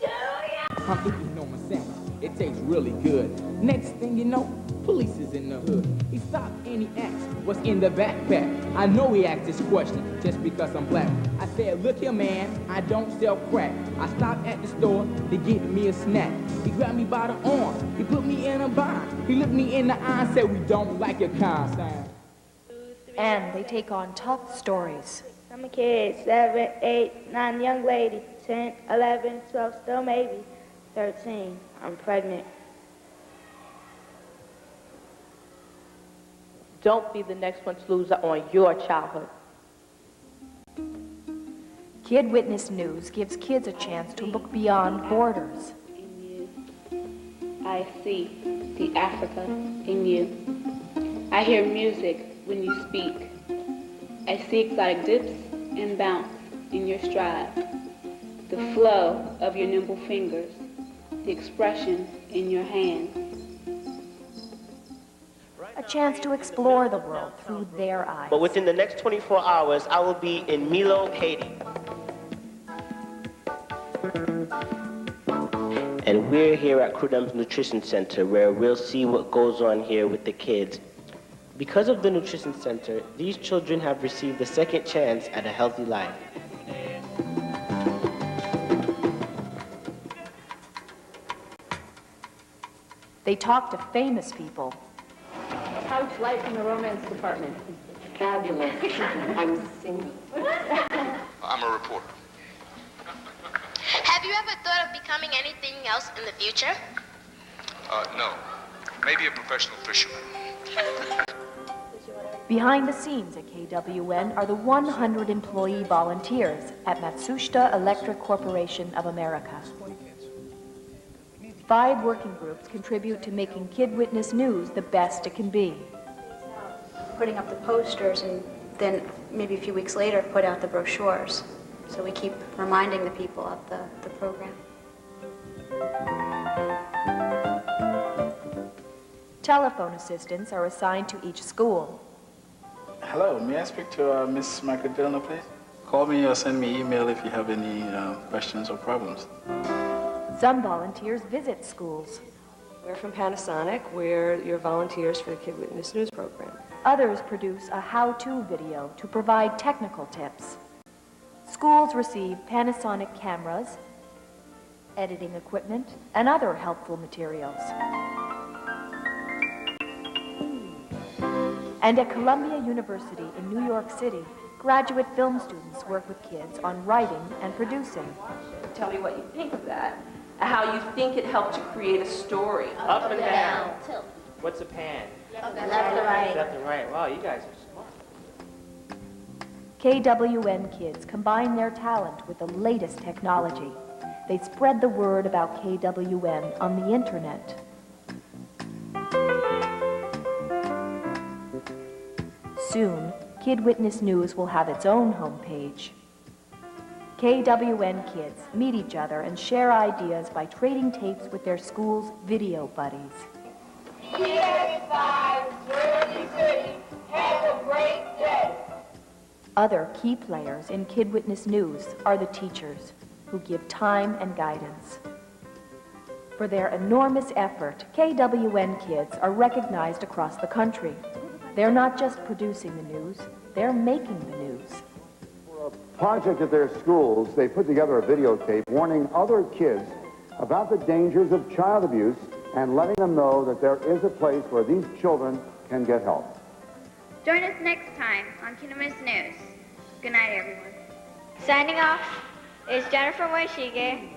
Do ya? If you know my sandwich, it tastes really good. Next thing you know, police is in the hood. He stopped and he asked, what's in the backpack? I know he asked this question just because I'm black. I said, look here, man, I don't sell crack. I stopped at the store to get me a snack. He grabbed me by the arm, he put me in a bind. He looked me in the eye and said, we don't like your kind. And they take on tough stories. I'm a kid, 7, 8, 9, young lady, 10, 11, 12, still maybe, 13, I'm pregnant. Don't be the next one to lose out on your childhood. Kid Witness News gives kids a chance to look beyond borders. I see the Africa in you. I hear music when you speak. I see exotic dips and bounce in your stride. The flow of your nimble fingers. The expression in your hands. A chance to explore the world through their eyes. But within the next 24 hours, I will be in Milo, Haiti. And we're here at Crudum's Nutrition Center, where we'll see what goes on here with the kids. Because of the Nutrition Center, these children have received a second chance at a healthy life. They talk to famous people. How's life in the romance department? Fabulous. I'm single. I'm a reporter. Have you ever thought of becoming anything else in the future? No. Maybe a professional fisherman. Behind the scenes at KWN are the 100 employee volunteers at Matsushita Electric Corporation of America. 5 working groups contribute to making Kid Witness News the best it can be. Putting up the posters and then maybe a few weeks later put out the brochures. So we keep reminding the people of the program. Telephone assistants are assigned to each school. Hello, may I speak to Miss McClendon, please? Call me or send me email if you have any questions or problems. Some volunteers visit schools. We're from Panasonic. We're your volunteers for the Kid Witness News program. Others produce a how-to video to provide technical tips. Schools receive Panasonic cameras, editing equipment, and other helpful materials. And at Columbia University in New York City, graduate film students work with kids on writing and producing. Tell me what you think of that. How you think it helped to create a story. Up and down. What's a pan? Left to right. Left and right. Wow, you guys are smart. KWN kids combine their talent with the latest technology. They spread the word about KWN on the internet. Soon, Kid Witness News will have its own homepage. KWN kids meet each other and share ideas by trading tapes with their school's video buddies. Have a great day. Other key players in Kid Witness News are the teachers, who give time and guidance. For their enormous effort, KWN kids are recognized across the country. They're not just producing the news, they're making the news. For a project at their schools, they put together a videotape warning other kids about the dangers of child abuse and letting them know that there is a place where these children can get help. Join us next time on Kid Witness News. Good night, everyone. Signing off is Jennifer Moishige,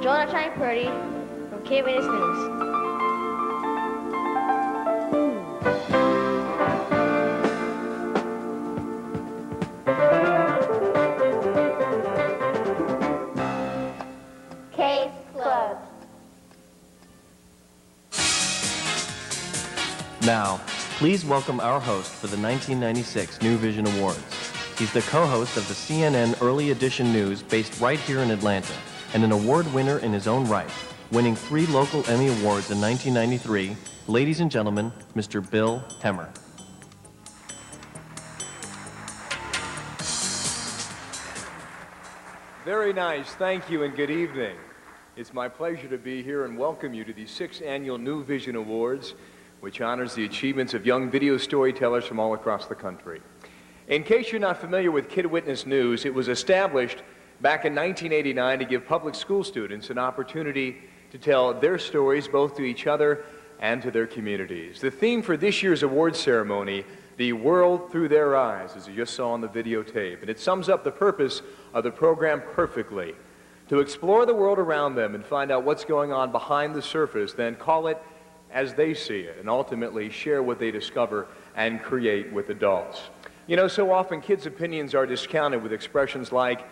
Joel Chai Purdy from Kid Witness News. Case closed. Now, Please welcome our host for the 1996 New Vision Awards. He's the co-host of the CNN Early Edition News based right here in Atlanta, and an award winner in his own right, winning 3 local Emmy Awards in 1993. Ladies and gentlemen, Mr. Bill Hemmer. Very nice. Thank you and good evening. It's my pleasure to be here and welcome you to the 6th Annual New Vision Awards, which honors the achievements of young video storytellers from all across the country. In case you're not familiar with Kid Witness News, it was established back in 1989 to give public school students an opportunity to tell their stories both to each other and to their communities. The theme for this year's awards ceremony, The World Through Their Eyes, as you just saw on the videotape, and it sums up the purpose of the program perfectly. To explore the world around them and find out what's going on behind the surface, then call it as they see it, and ultimately share what they discover and create with adults. You know, so often kids' opinions are discounted with expressions like,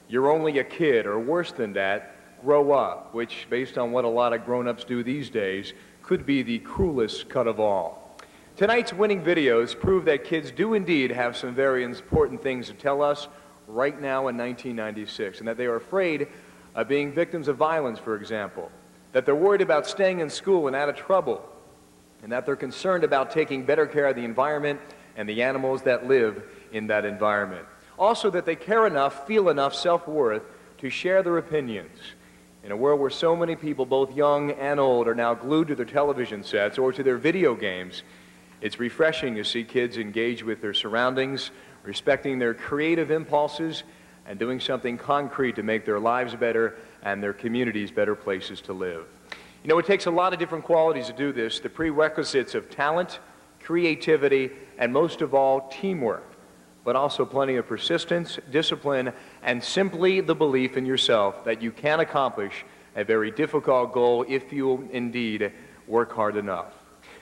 "You're only a kid," or worse than that, "Grow up," which, based on what a lot of grown-ups do these days, could be the cruelest cut of all. Tonight's winning videos prove that kids do indeed have some very important things to tell us right now in 1996, and that they are afraid of being victims of violence, for example, that they're worried about staying in school and out of trouble, and that they're concerned about taking better care of the environment and the animals that live in that environment. Also, that they care enough, feel enough self-worth to share their opinions. In a world where so many people, both young and old, are now glued to their television sets or to their video games, it's refreshing to see kids engage with their surroundings, respecting their creative impulses, and doing something concrete to make their lives better and their communities better places to live. You know, it takes a lot of different qualities to do this, the prerequisites of talent, creativity, and most of all, teamwork, but also plenty of persistence, discipline, and simply the belief in yourself that you can accomplish a very difficult goal if you indeed work hard enough.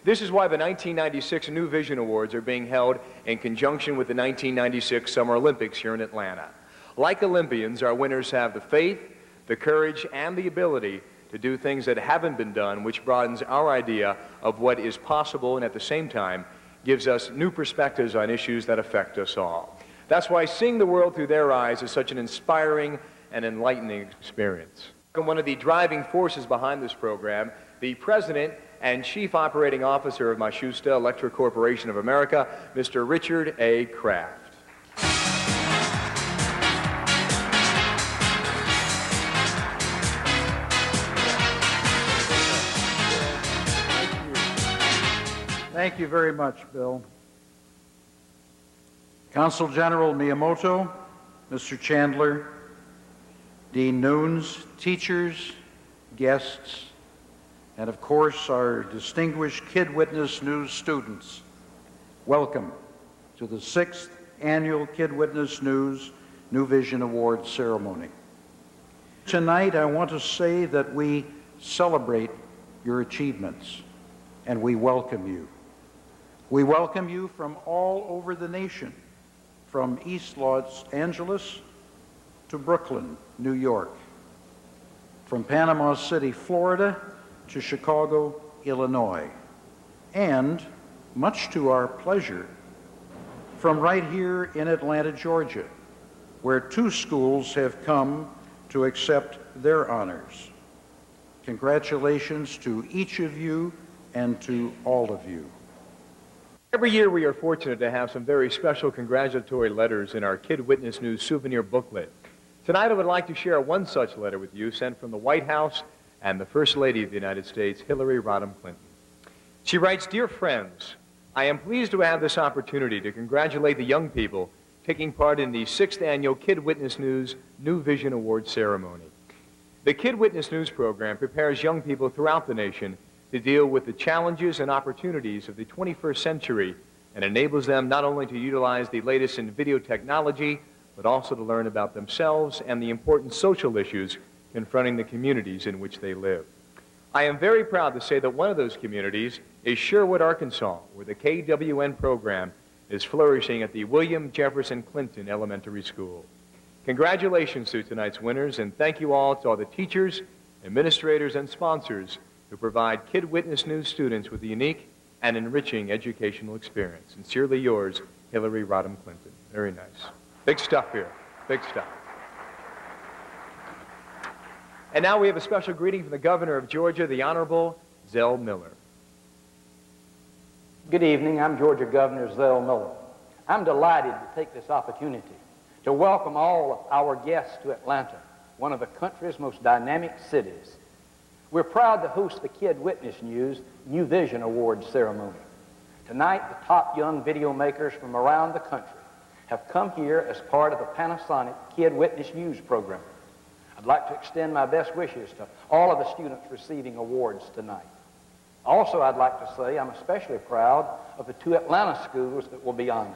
This is why the 1996 New Vision Awards are being held in conjunction with the 1996 Summer Olympics here in Atlanta. Like Olympians, our winners have the faith, the courage, and the ability to do things that haven't been done, which broadens our idea of what is possible and at the same time gives us new perspectives on issues that affect us all. That's why seeing the world through their eyes is such an inspiring and enlightening experience. One of the driving forces behind this program, the President and Chief Operating Officer of Mashusta Electric Corporation of America, Mr. Richard A. Kraft. Thank you very much, Bill. Consul General Miyamoto, Mr. Chandler, Dean Nunes, teachers, guests, and of course our distinguished Kid Witness News students, welcome to the 6th Annual Kid Witness News New Vision Awards Ceremony. Tonight I want to say that we celebrate your achievements and we welcome you. We welcome you from all over the nation, from East Los Angeles to Brooklyn, New York, from Panama City, Florida to Chicago, Illinois, and, much to our pleasure, from right here in Atlanta, Georgia, where 2 schools have come to accept their honors. Congratulations to each of you and to all of you. Every year we are fortunate to have some very special congratulatory letters in our Kid Witness News souvenir booklet. Tonight I would like to share one such letter with you sent from the White House and the First Lady of the United States, Hillary Rodham Clinton. She writes, "Dear friends, I am pleased to have this opportunity to congratulate the young people taking part in the 6th Annual Kid Witness News New Vision Awards Ceremony. The Kid Witness News program prepares young people throughout the nation to deal with the challenges and opportunities of the 21st century and enables them not only to utilize the latest in video technology, but also to learn about themselves and the important social issues confronting the communities in which they live. I am very proud to say that one of those communities is Sherwood, Arkansas, where the KWN program is flourishing at the William Jefferson Clinton Elementary School. Congratulations to tonight's winners, and thank you all to all the teachers, administrators, and sponsors who provide Kid Witness News students with the unique and enriching educational experience. Sincerely yours, Hillary Rodham Clinton. Very nice. Big stuff here. Big stuff. And now we have a special greeting from the Governor of Georgia, the Honorable Zell Miller. Good evening. I'm Georgia Governor Zell Miller. I'm delighted to take this opportunity to welcome all of our guests to Atlanta, one of the country's most dynamic cities. We're proud to host the Kid Witness News New Vision Awards Ceremony. Tonight, the top young video makers from around the country have come here as part of the Panasonic Kid Witness News program. I'd like to extend my best wishes to all of the students receiving awards tonight. Also, I'd like to say I'm especially proud of the 2 Atlanta schools that will be honored,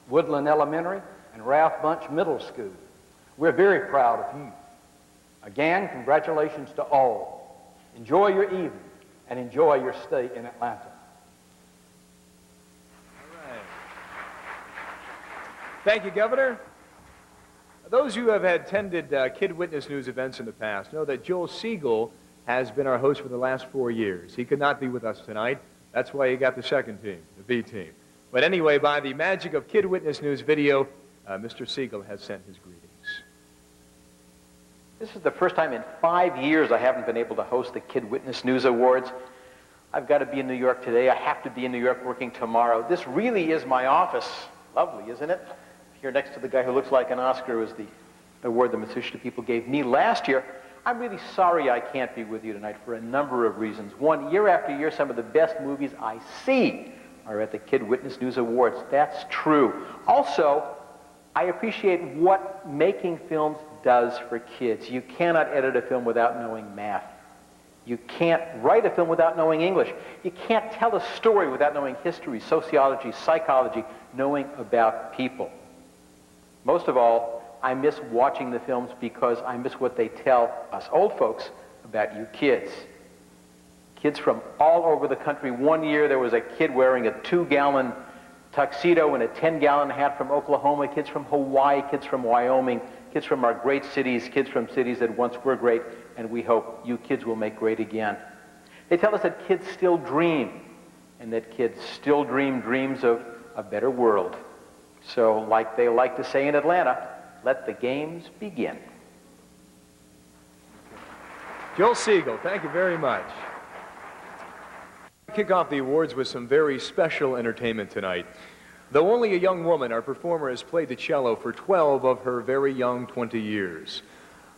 Woodland Elementary and Ralph Bunch Middle School. We're very proud of you. Again, congratulations to all. Enjoy your evening and enjoy your stay in Atlanta. All right. Thank you, Governor. Those who have attended Kid Witness News events in the past know that Joel Siegel has been our host for the last 4 years. He could not be with us tonight. That's why he got the second team, the B team. But anyway, by the magic of Kid Witness News video, Mr. Siegel has sent his greetings. This is the first time in 5 years I haven't been able to host the Kid Witness News Awards. I've got to be in New York today. I have to be in New York working tomorrow. This really is my office. Lovely, isn't it? Here next to the guy who looks like an Oscar was the award the Matsushita people gave me last year. I'm really sorry I can't be with you tonight for a number of reasons. One, year after year, some of the best movies I see are at the Kid Witness News Awards. That's true. Also, I appreciate what making films does for kids. You cannot edit a film without knowing math. You can't write a film without knowing English. You can't tell a story without knowing history, sociology, psychology, knowing about people. Most of all, I miss watching the films because I miss what they tell us old folks about you kids. Kids from all over the country. One year there was a kid wearing a 2-gallon tuxedo and a 10-gallon hat from Oklahoma, kids from Hawaii, kids from Wyoming, kids from our great cities, kids from cities that once were great, and we hope you kids will make great again. They tell us that kids still dream, and that kids still dream dreams of a better world. So, like they like to say in Atlanta, let the games begin. Joel Siegel, thank you very much. Kick off the awards with some very special entertainment tonight. Though only a young woman, our performer has played the cello for 12 of her very young 20 years.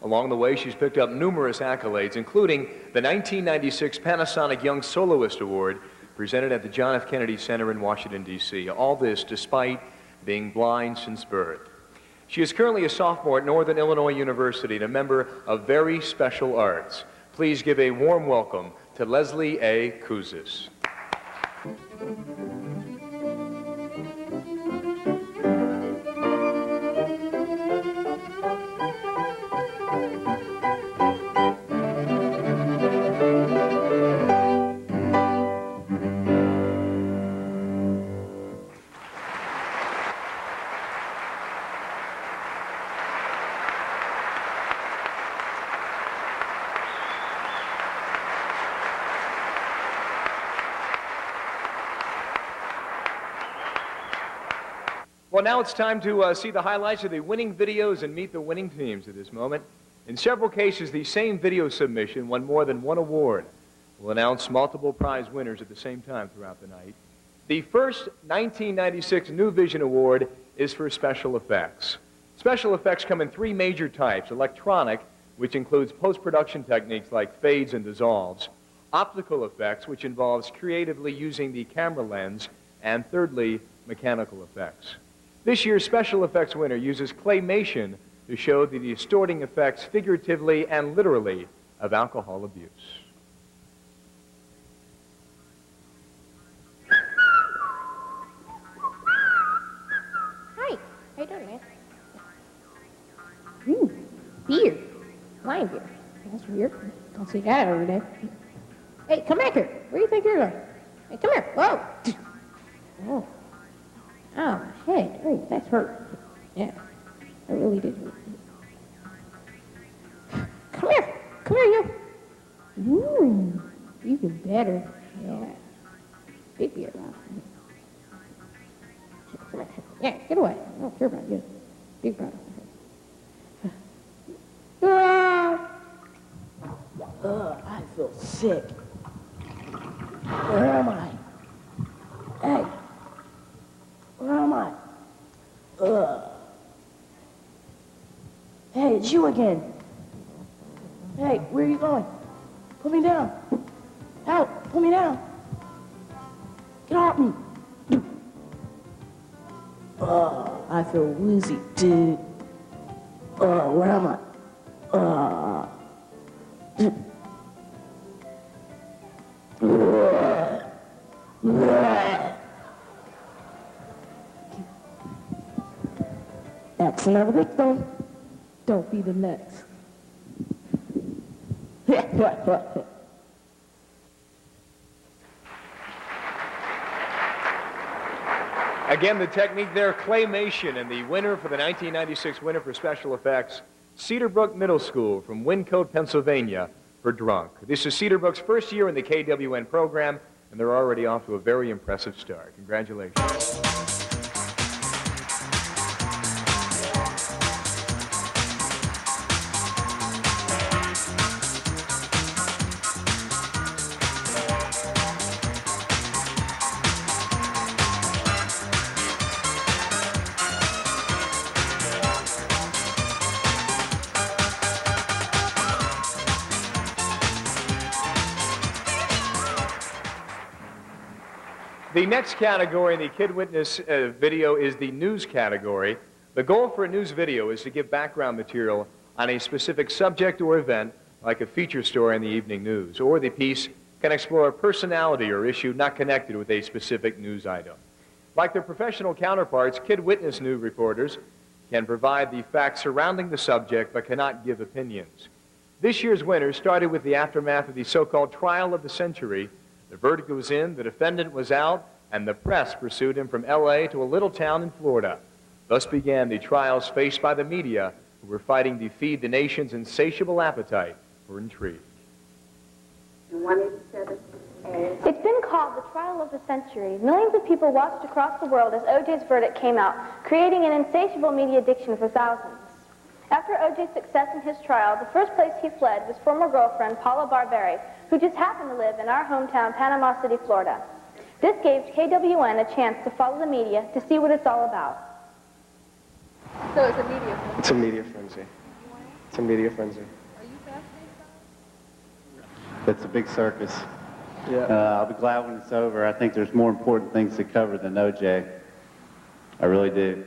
Along the way, she's picked up numerous accolades, including the 1996 Panasonic Young Soloist Award, presented at the John F. Kennedy Center in Washington, D.C. All this despite being blind since birth. She is currently a sophomore at Northern Illinois University and a member of Very Special Arts. Please give a warm welcome to Leslie A. Kouzis. Well, now it's time to see the highlights of the winning videos and meet the winning teams at this moment. In several cases, the same video submission won more than one award. We'll announce multiple prize winners at the same time throughout the night. The first 1996 New Vision Award is for special effects. Special effects come in 3 major types: electronic, which includes post-production techniques like fades and dissolves; optical effects, which involves creatively using the camera lens; and thirdly, mechanical effects. This year's special effects winner uses claymation to show the distorting effects figuratively and literally of alcohol abuse. Hi, how you doing, man? Beer. Wine beer. That's weird. Don't see that every day. Hey, come back here. Where do you think you're going? Hey, come here. Whoa. Oh. Oh, my head. Hey, that's hurt. Yeah. I really did hurt. Come here. Come here, you. Ooh. Even better. Yeah. Big beer. Yeah, get away. I don't care about you. Big brother. I feel sick. Where am I? Hey. Where am I? Hey, it's you again. Hey, where are you going? Put me down. Help, put me down. Get off me. I feel woozy, dude. Where am I? That's another victim. Don't be the next. Again, the technique there, claymation, and the winner for the 1996 winner for special effects, Cedar Brook Middle School from Wyncote, Pennsylvania, for Drunk. This is Cedar Brook's first year in the KWN program, and they're already off to a very impressive start. Congratulations. The next category in the Kid Witness video is the news category. The goal for a news video is to give background material on a specific subject or event, like a feature story in the evening news, or the piece can explore a personality or issue not connected with a specific news item. Like their professional counterparts, Kid Witness news reporters can provide the facts surrounding the subject but cannot give opinions. This year's winner started with the aftermath of the so-called trial of the century. The verdict was in, the defendant was out, and the press pursued him from L.A. to a little town in Florida. Thus began the trials faced by the media, who were fighting to feed the nation's insatiable appetite for intrigue. It's been called the trial of the century. Millions of people watched across the world as O.J.'s verdict came out, creating an insatiable media addiction for thousands. After O.J.'s success in his trial, the first place he fled was former girlfriend Paula Barberi, who just happened to live in our hometown, Panama City, Florida. This gave KWN a chance to follow the media to see what it's all about. So it's a media frenzy? It's a media frenzy. It's a media frenzy. Are you fascinated by it? It's a big circus. Yeah. I'll be glad when it's over. I think there's more important things to cover than OJ. I really do.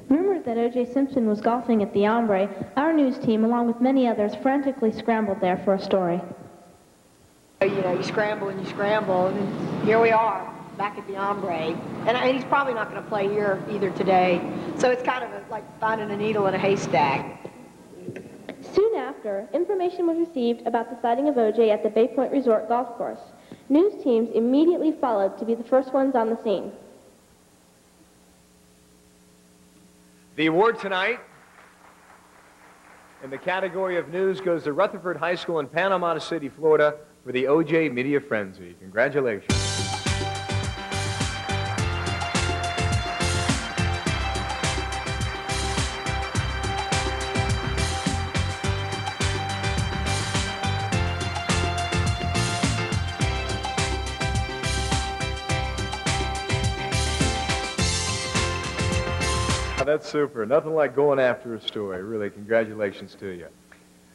Rumored that O.J. Simpson was golfing at the Ombre, our news team, along with many others, frantically scrambled there for a story. You know, you scramble, and here we are, back at the Ombre. And he's probably not going to play here either today. So it's kind of like finding a needle in a haystack. Soon after, information was received about the sighting of O.J. at the Bay Point Resort Golf Course. News teams immediately followed to be the first ones on the scene. The award tonight in the category of news goes to Rutherford High School in Panama City, Florida, for the O.J. Media Frenzy. Congratulations. That's super. Nothing like going after a story. Really, congratulations to you.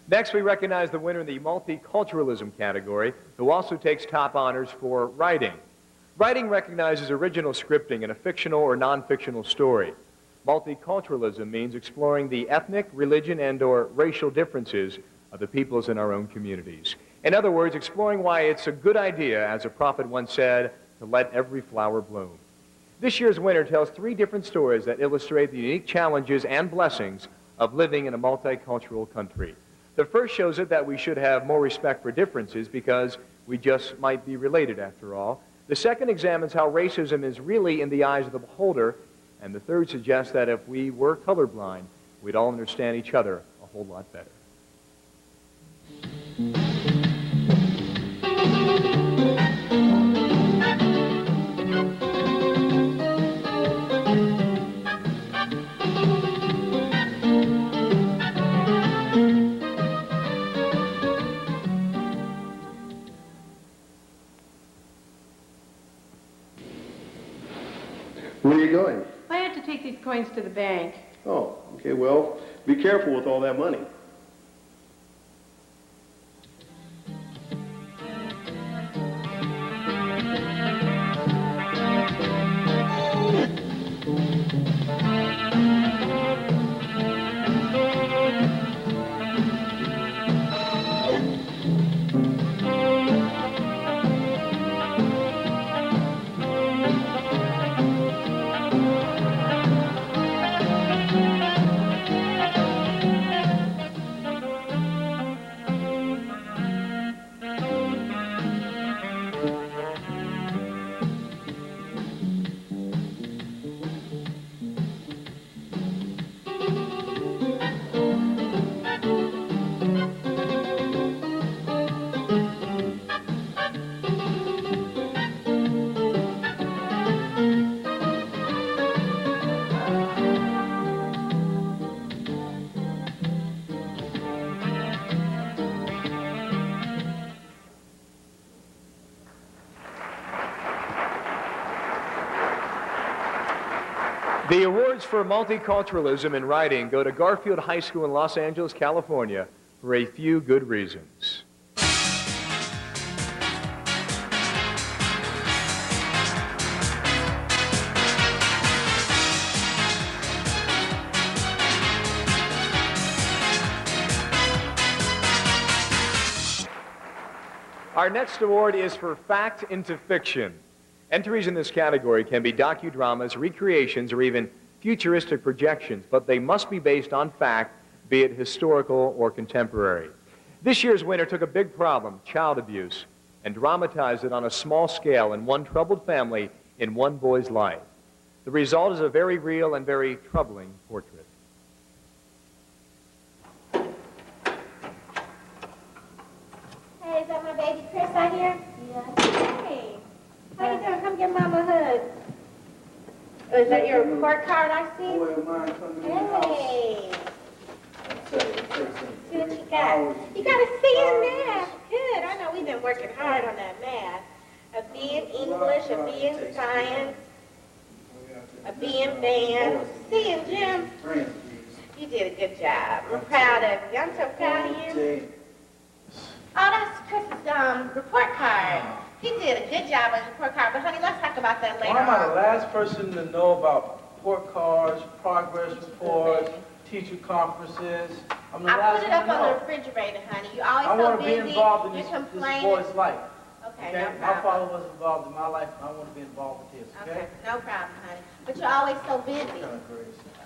Next, we recognize the winner in the multiculturalism category, who also takes top honors for writing. Writing recognizes original scripting in a fictional or non-fictional story. Multiculturalism means exploring the ethnic, religion, and/or racial differences of the peoples in our own communities. In other words, exploring why it's a good idea, as a prophet once said, to let every flower bloom. This year's winner tells 3 different stories that illustrate the unique challenges and blessings of living in a multicultural country. The first shows it that we should have more respect for differences because we just might be related after all. The second examines how racism is really in the eyes of the beholder. And the third suggests that if we were colorblind, we'd all understand each other a whole lot better. Where are you going? I have to take these coins to the bank. Oh, okay, well, be careful with all that money. The awards for multiculturalism in writing go to Garfield High School in Los Angeles, California, for a few good reasons. Our next award is for Fact into Fiction. Entries in this category can be docudramas, recreations, or even futuristic projections, but they must be based on fact, be it historical or contemporary. This year's winner took a big problem, child abuse, and dramatized it on a small scale in one troubled family in one boy's life. The result is a very real and very troubling portrait. Hey, is that my baby Chris out here? Yeah. Hey. How you doing? Come give Mama a hug. Oh, is that your report card I see? Hey. See what you got. You got a C in math. Good. I know we've been working hard on that math. A B in English, a B in science, a B in band, C in gym. You did a good job. I'm proud of you. I'm so proud of you. Oh, that's Chris's report card. He did a good job on his report card, but honey, let's talk about that later. Why am I the last person to know about report cards, progress reports, teacher conferences? I'm the last I put it up one to on the know. refrigerator, honey. You always I so want to busy. be involved in You're this complaining. boy's life. Okay, Okay? no My problem. father was involved in my life, and I want to be involved with his. Okay, no problem, honey. But you're always so busy.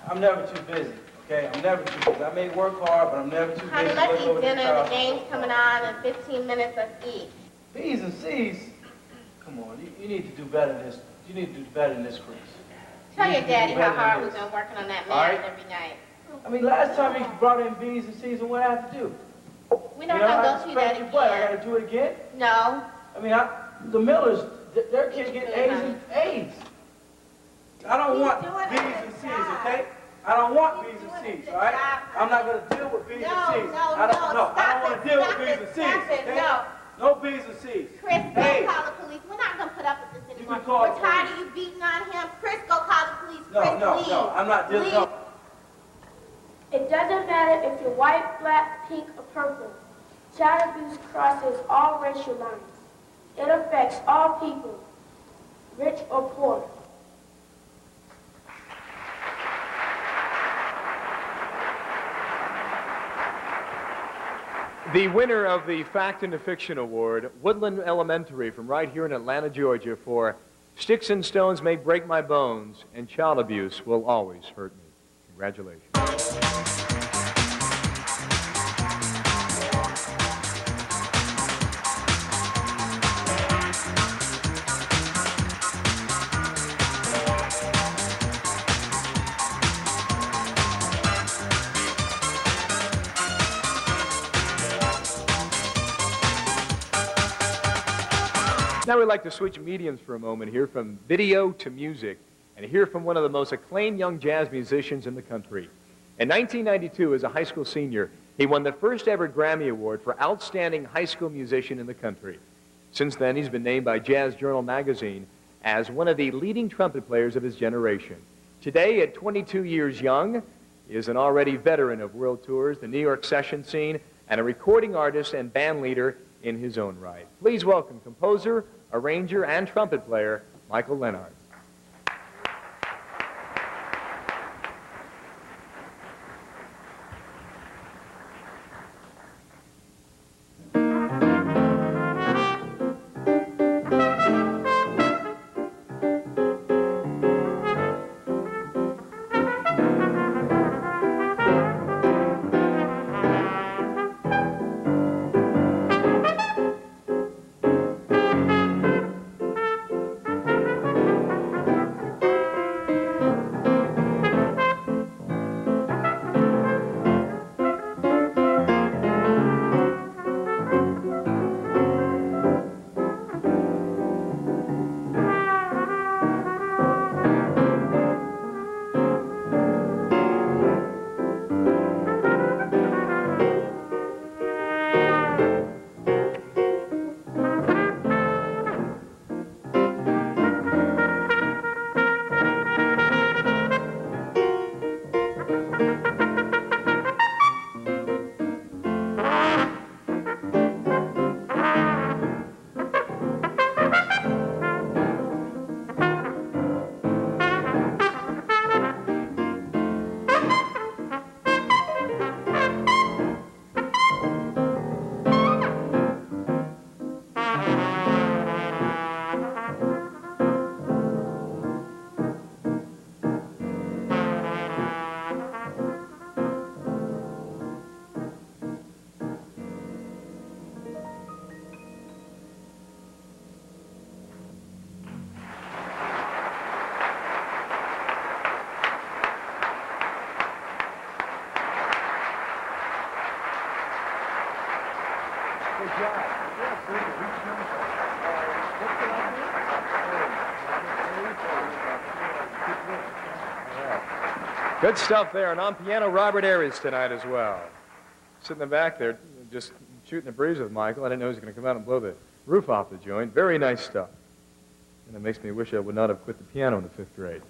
I'm never too busy. Okay, I'm never too busy. I may work hard, but I'm never too Honey, busy. let's to look over eat dinner. child. The game's coming on in 15 minutes. Let's eat. B's and C's. Come on, you need to do better than this. You need to do better than this, Chris. Tell You your need to do daddy how better than hard we've this. been working on that All math right. every night. I mean, last time you brought in B's and C's, and what I have to do? We're not going to go through that What, I again. got to do it again? No. I mean, the Millers, their kids get A's and A's. I don't want B's and C's, okay? I don't want B's and C's, all right? I'm not going to deal with B's and C's. I don't want to deal with B's and C's, okay? No B's and C's. Chris, go Hey. call the police. We're not going to put up with this anymore. can call We're the tired of you beating on him. Chris, go call the police. Chris, leave. No, I'm not dealing. Leave. No. It doesn't matter if you're white, black, pink, or purple. Child abuse crosses all racial lines. It affects all people, rich or poor. The winner of the Fact into Fiction Award, Woodland Elementary from right here in Atlanta, Georgia, for Sticks and Stones May Break My Bones and Child Abuse Will Always Hurt Me. Congratulations. Now we'd like to switch mediums for a moment here from video to music and hear from one of the most acclaimed young jazz musicians in the country. In 1992, as a high school senior, he won the first ever Grammy Award for Outstanding High School Musician in the country. Since then, he's been named by Jazz Journal magazine as one of the leading trumpet players of his generation. Today, at 22 years young, he is an already veteran of world tours, the New York session scene, and a recording artist and band leader in his own right. Please welcome composer, arranger, and trumpet player, Michael Leonard. Good stuff there, and on piano, Robert Ayres tonight as well. Sitting in the back there, just shooting the breeze with Michael. I didn't know he was going to come out and blow the roof off the joint. Very nice stuff. And it makes me wish I would not have quit the piano in the 5th grade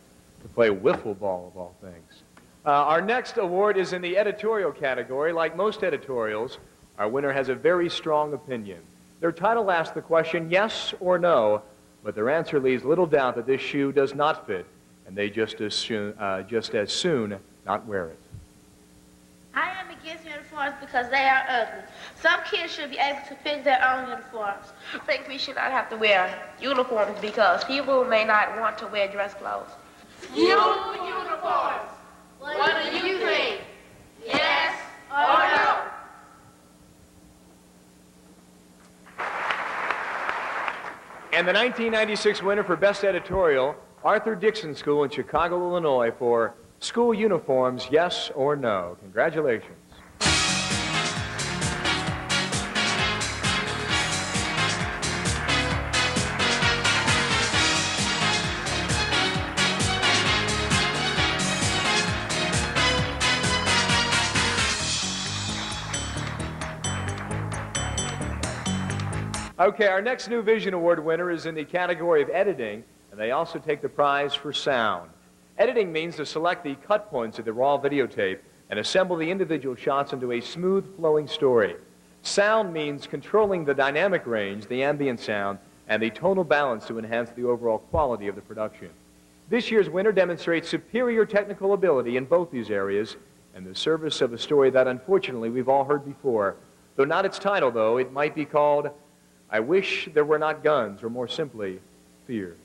to play wiffle ball, of all things. Our next award is in the editorial category. Like most editorials, our winner has a very strong opinion. Their title asks the question, yes or no, but their answer leaves little doubt that this shoe does not fit, and they just as soon not wear it. I am against uniforms because they are ugly. Some kids should be able to pick their own uniforms. I think we should not have to wear uniforms because people may not want to wear dress clothes. Uniforms! What do you think? Yes or no? And the 1996 winner for Best Editorial, Arthur Dixon School in Chicago, Illinois, for School Uniforms, Yes or No. Congratulations. Okay, our next New Vision Award winner is in the category of editing, and they also take the prize for sound. Editing means to select the cut points of the raw videotape and assemble the individual shots into a smooth, flowing story. Sound means controlling the dynamic range, the ambient sound, and the tonal balance to enhance the overall quality of the production. This year's winner demonstrates superior technical ability in both these areas and the service of a story that, unfortunately, we've all heard before. Though not its title, though, it might be called I Wish There Were Not Guns, or more simply, Fear.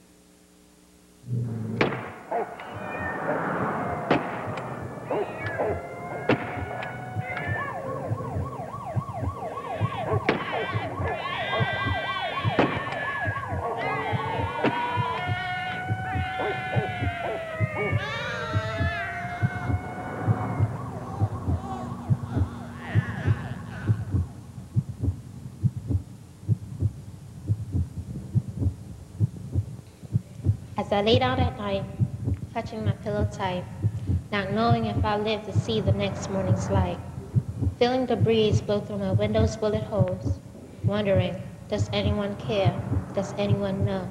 As I lay down at night, clutching my pillow tight, not knowing if I'll live to see the next morning's light, feeling the breeze blow through my window's bullet holes, wondering, does anyone care? Does anyone know?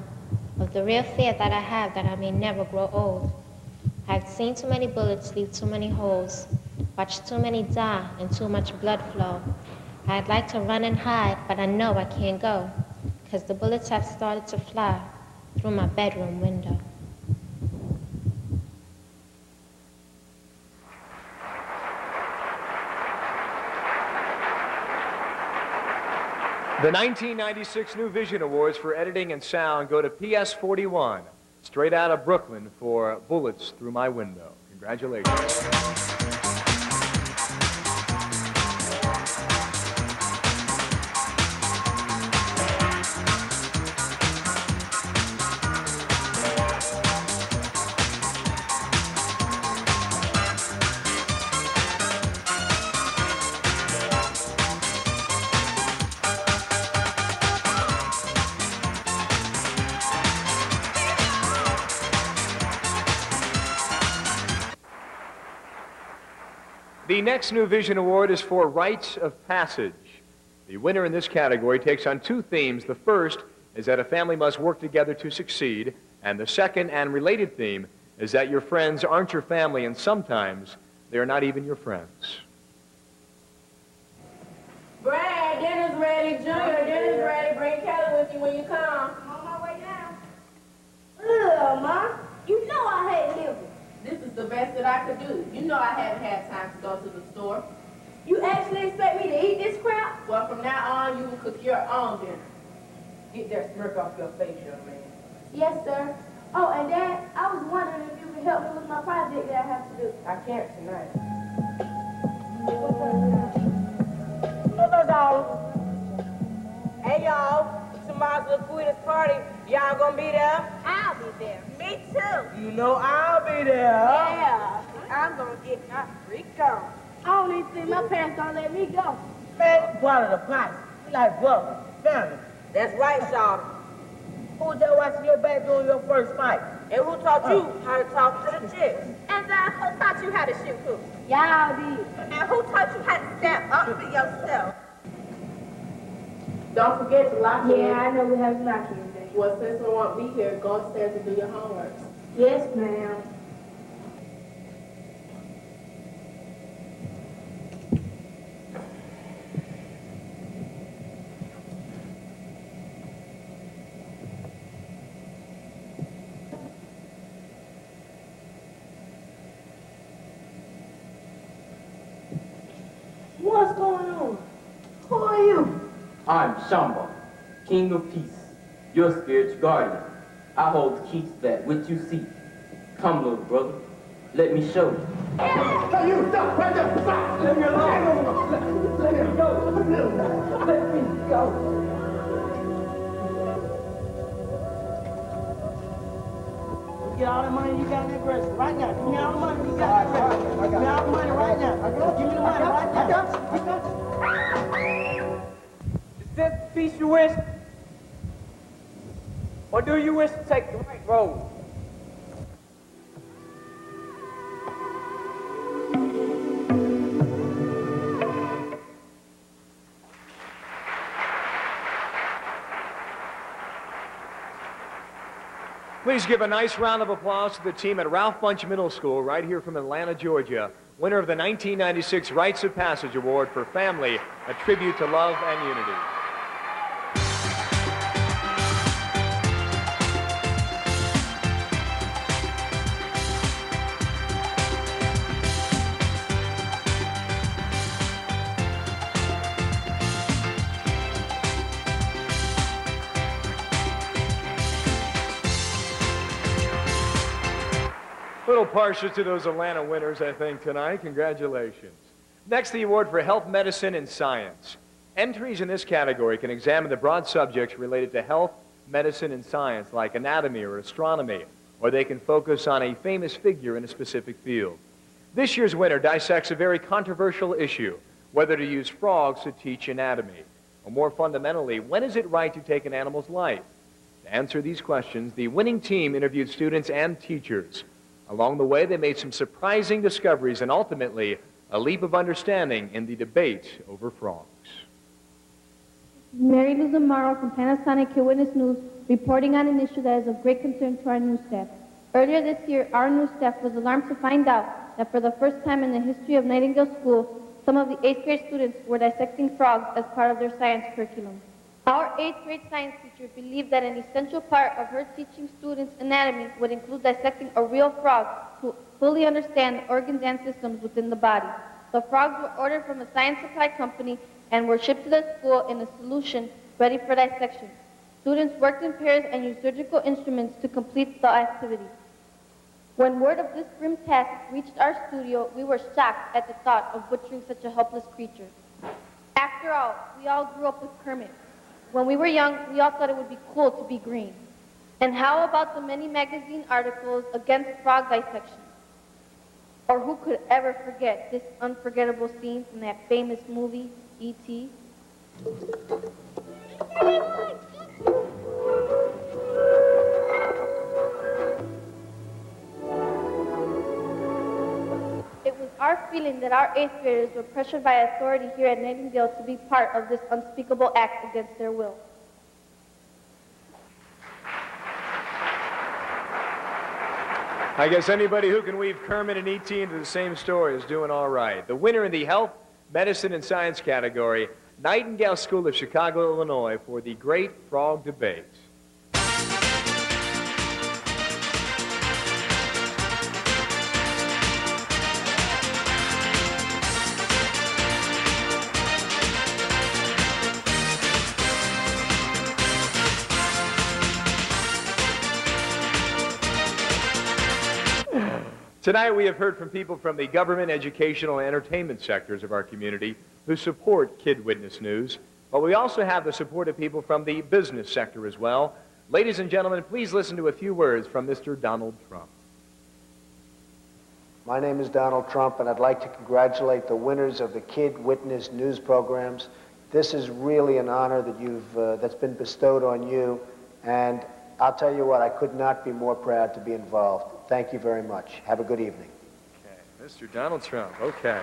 of the real fear that I have that I may never grow old. I've seen too many bullets leave too many holes, watched too many die and too much blood flow. I'd like to run and hide, but I know I can't go, because the bullets have started to fly through my bedroom window. The 1996 New Vision Awards for Editing and Sound go to PS41, straight out of Brooklyn, for Bullets Through My Window. Congratulations. The next New Vision Award is for Rites of Passage. The winner in this category takes on two themes. The first is that a family must work together to succeed, and the second and related theme is that your friends aren't your family, and sometimes they are not even your friends. Brad, dinner's ready. Junior, dinner's ready. Bring Kelly with you when you come. I'm on my way now. Ugh, Ma. You know I hate liver. This is the best that I could do. You know I haven't had time to go to the store. You actually expect me to eat this crap? Well, from now on, you will cook your own dinner. Get that smirk off your face, young man. Yes, sir. Oh, and Dad, I was wondering if you could help me with my project that I have to do. I can't tonight. Hey, y'all. Tomorrow's the Queen's party. Y'all gonna be there? I'll be there. Me too. You know I'll be there. Yeah. I'm gonna get my freak on. I don't even think my parents don't let me go. Man, you part of the party. You like brother, family. That's right, Sean. Who just watching your back doing your first fight? And who taught you how to talk to the chicks? And who taught you how to shoot hoop? Y'all did. And who taught you how to step up for yourself? Don't forget to lock in. Yeah, I know we have knocking today. Well, since we won't be here, go upstairs and do your homework. Yes, ma'am. What's going on? Who are you? I'm Shamba, King of Peace, your spiritual guardian. I hold the keys to that which you seek. Come, little brother, let me show you. Hey, you stop right there! Stop! Let me alone! Let me go! Let me go! Get all the money you got in that register right now. Give me all the money you got in that register. Give me all the money right now. Give me the money right now. I got you. Is this the peace you wish? Or do you wish to take the right road? Please give a nice round of applause to the team at Ralph Bunche Middle School right here from Atlanta, Georgia, winner of the 1996 Rites of Passage Award for Family, a tribute to love and unity. A little partial to those Atlanta winners, I think, tonight. Congratulations. Next, the award for Health, Medicine, and Science. Entries in this category can examine the broad subjects related to health, medicine, and science, like anatomy or astronomy, or they can focus on a famous figure in a specific field. This year's winner dissects a very controversial issue, whether to use frogs to teach anatomy, or more fundamentally, when is it right to take an animal's life? To answer these questions, the winning team interviewed students and teachers. Along the way, they made some surprising discoveries and ultimately a leap of understanding in the debate over frogs. Mary Lou Zamaro from Panasonic KWN News reporting on an issue that is of great concern to our news staff. Earlier this year, our news staff was alarmed to find out that for the first time in the history of Nightingale School, some of the 8th grade students were dissecting frogs as part of their science curriculum. Our 8th grade science teacher believed that an essential part of her teaching students anatomy would include dissecting a real frog to fully understand the organs and systems within the body. The frogs were ordered from a science supply company and were shipped to the school in a solution ready for dissection. Students worked in pairs and used surgical instruments to complete the activity. When word of this grim task reached our studio, we were shocked at the thought of butchering such a helpless creature. After all, we all grew up with Kermit. When we were young, we all thought it would be cool to be green. And how about the many magazine articles against frog dissection? Or who could ever forget this unforgettable scene from that famous movie, E.T.? It was our feeling that our 8th graders were pressured by authority here at Nightingale to be part of this unspeakable act against their will. I guess anybody who can weave Kermit and E.T. into the same story is doing all right. The winner in the Health, Medicine, and Science category, Nightingale School of Chicago, Illinois, for the Great Frog Debate. Tonight we have heard from people from the government, educational, and entertainment sectors of our community who support Kid Witness News, but we also have the support of people from the business sector as well. Ladies and gentlemen, please listen to a few words from Mr. Donald Trump. My name is Donald Trump, and I'd like to congratulate the winners of the Kid Witness News programs. This is really an honor that that's been bestowed on you, and I'll tell you what, I could not be more proud to be involved. Thank you very much. Have a good evening. Okay, Mr. Donald Trump, okay.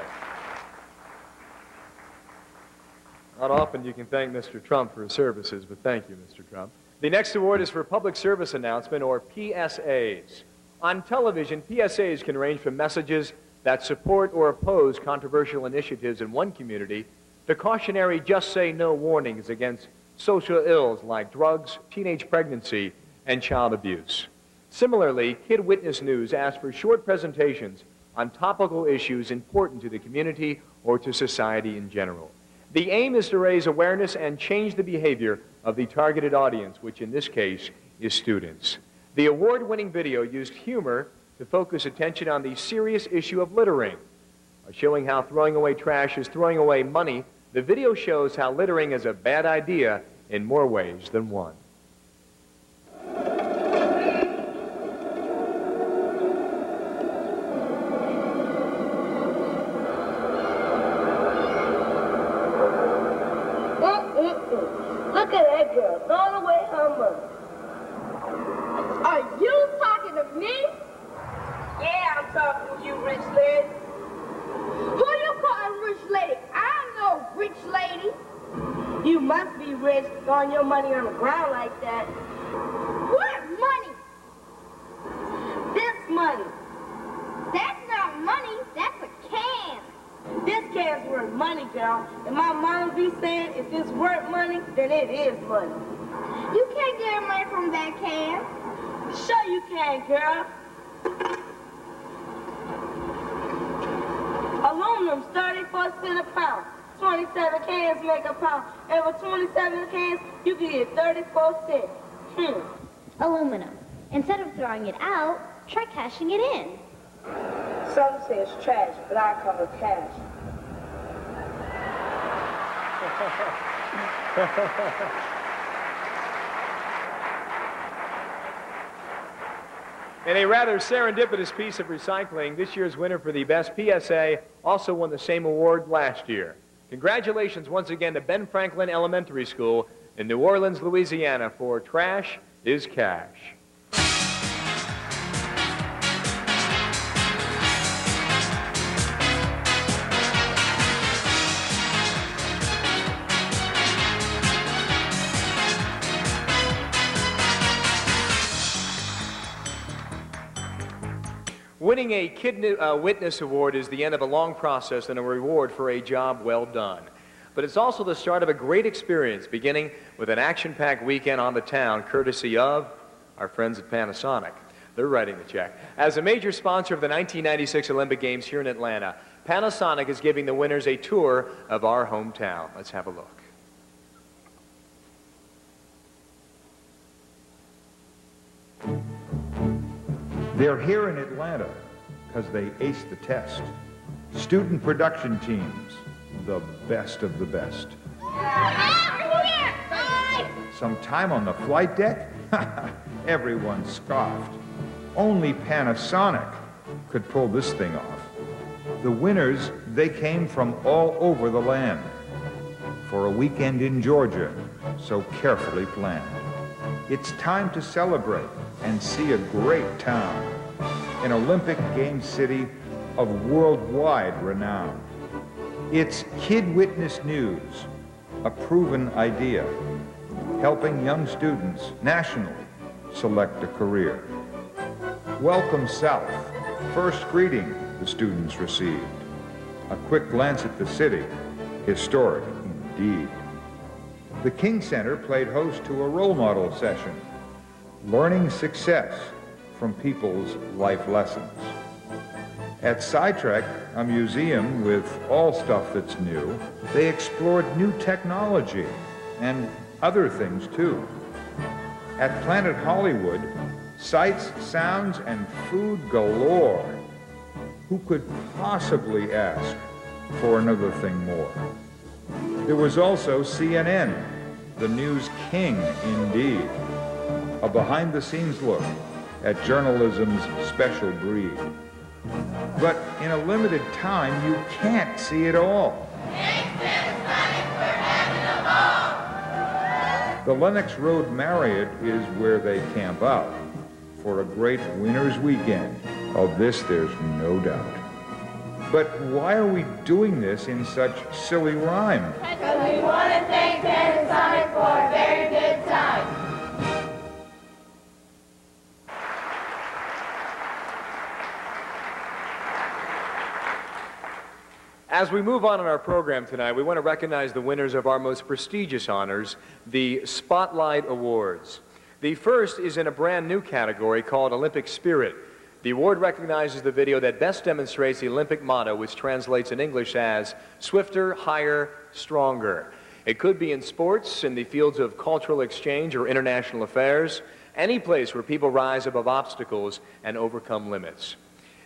Not often you can thank Mr. Trump for his services, but thank you, Mr. Trump. The next award is for Public Service Announcement, or PSAs. On television, PSAs can range from messages that support or oppose controversial initiatives in one community to cautionary just say no warnings against social ills like drugs, teenage pregnancy, and child abuse. Similarly, Kid Witness News asks for short presentations on topical issues important to the community or to society in general. The aim is to raise awareness and change the behavior of the targeted audience, which in this case is students. The award-winning video used humor to focus attention on the serious issue of littering. By showing how throwing away trash is throwing away money, the video shows how littering is a bad idea in more ways than one. Look at that girl, throwing away her money. Are you talking to me? Yeah, I'm talking to you, rich lady. Who you calling rich lady? I'm no rich lady. You must be rich throwing your money on the ground like that. What money? This money. That's not money, that's a can. This can's worth money, girl. And my mama be saying if it's worth money, then it is money. You can't get money from that can. Sure you can, girl. Aluminum's 34 cents a pound. 27 cans make a pound. And for 27 cans, you can get 34 cents. Aluminum. Instead of throwing it out, try cashing it in. Some say it's trash, but I call it cash. In a rather serendipitous piece of recycling, this year's winner for the best PSA also won the same award last year. Congratulations once again to Ben Franklin Elementary School in New Orleans, Louisiana for Trash is Cash. Winning a Kid Witness Award is the end of a long process and a reward for a job well done. But it's also the start of a great experience, beginning with an action-packed weekend on the town, courtesy of our friends at Panasonic. They're writing the check. As a major sponsor of the 1996 Olympic Games here in Atlanta, Panasonic is giving the winners a tour of our hometown. Let's have a look. They're here in Atlanta because they aced the test. Student production teams, the best of the best. Some time on the flight deck? Everyone scoffed. Only Panasonic could pull this thing off. The winners, they came from all over the land for a weekend in Georgia, so carefully planned. It's time to celebrate and see a great town, an Olympic Games city of worldwide renown. It's Kid Witness News, a proven idea, helping young students nationally select a career. Welcome South, first greeting the students received. A quick glance at the city, historic indeed. The King Center played host to a role model session, learning success from people's life lessons. At SciTrek, a museum with all stuff that's new, they explored new technology and other things too. At Planet Hollywood, sights, sounds, and food galore. Who could possibly ask for another thing more? There was also CNN, the news king indeed. A behind-the-scenes look at journalism's special breed. But in a limited time, you can't see it all. The Lenox Road Marriott is where they camp out for a great winner's weekend. Of this, there's no doubt. But why are we doing this in such silly rhyme? Because we want to thank Panasonic for a very good time. As we move on in our program tonight, we want to recognize the winners of our most prestigious honors, the Spotlight Awards. The first is in a brand new category called Olympic Spirit. The award recognizes the video that best demonstrates the Olympic motto, which translates in English as swifter, higher, stronger. It could be in sports, in the fields of cultural exchange or international affairs, any place where people rise above obstacles and overcome limits.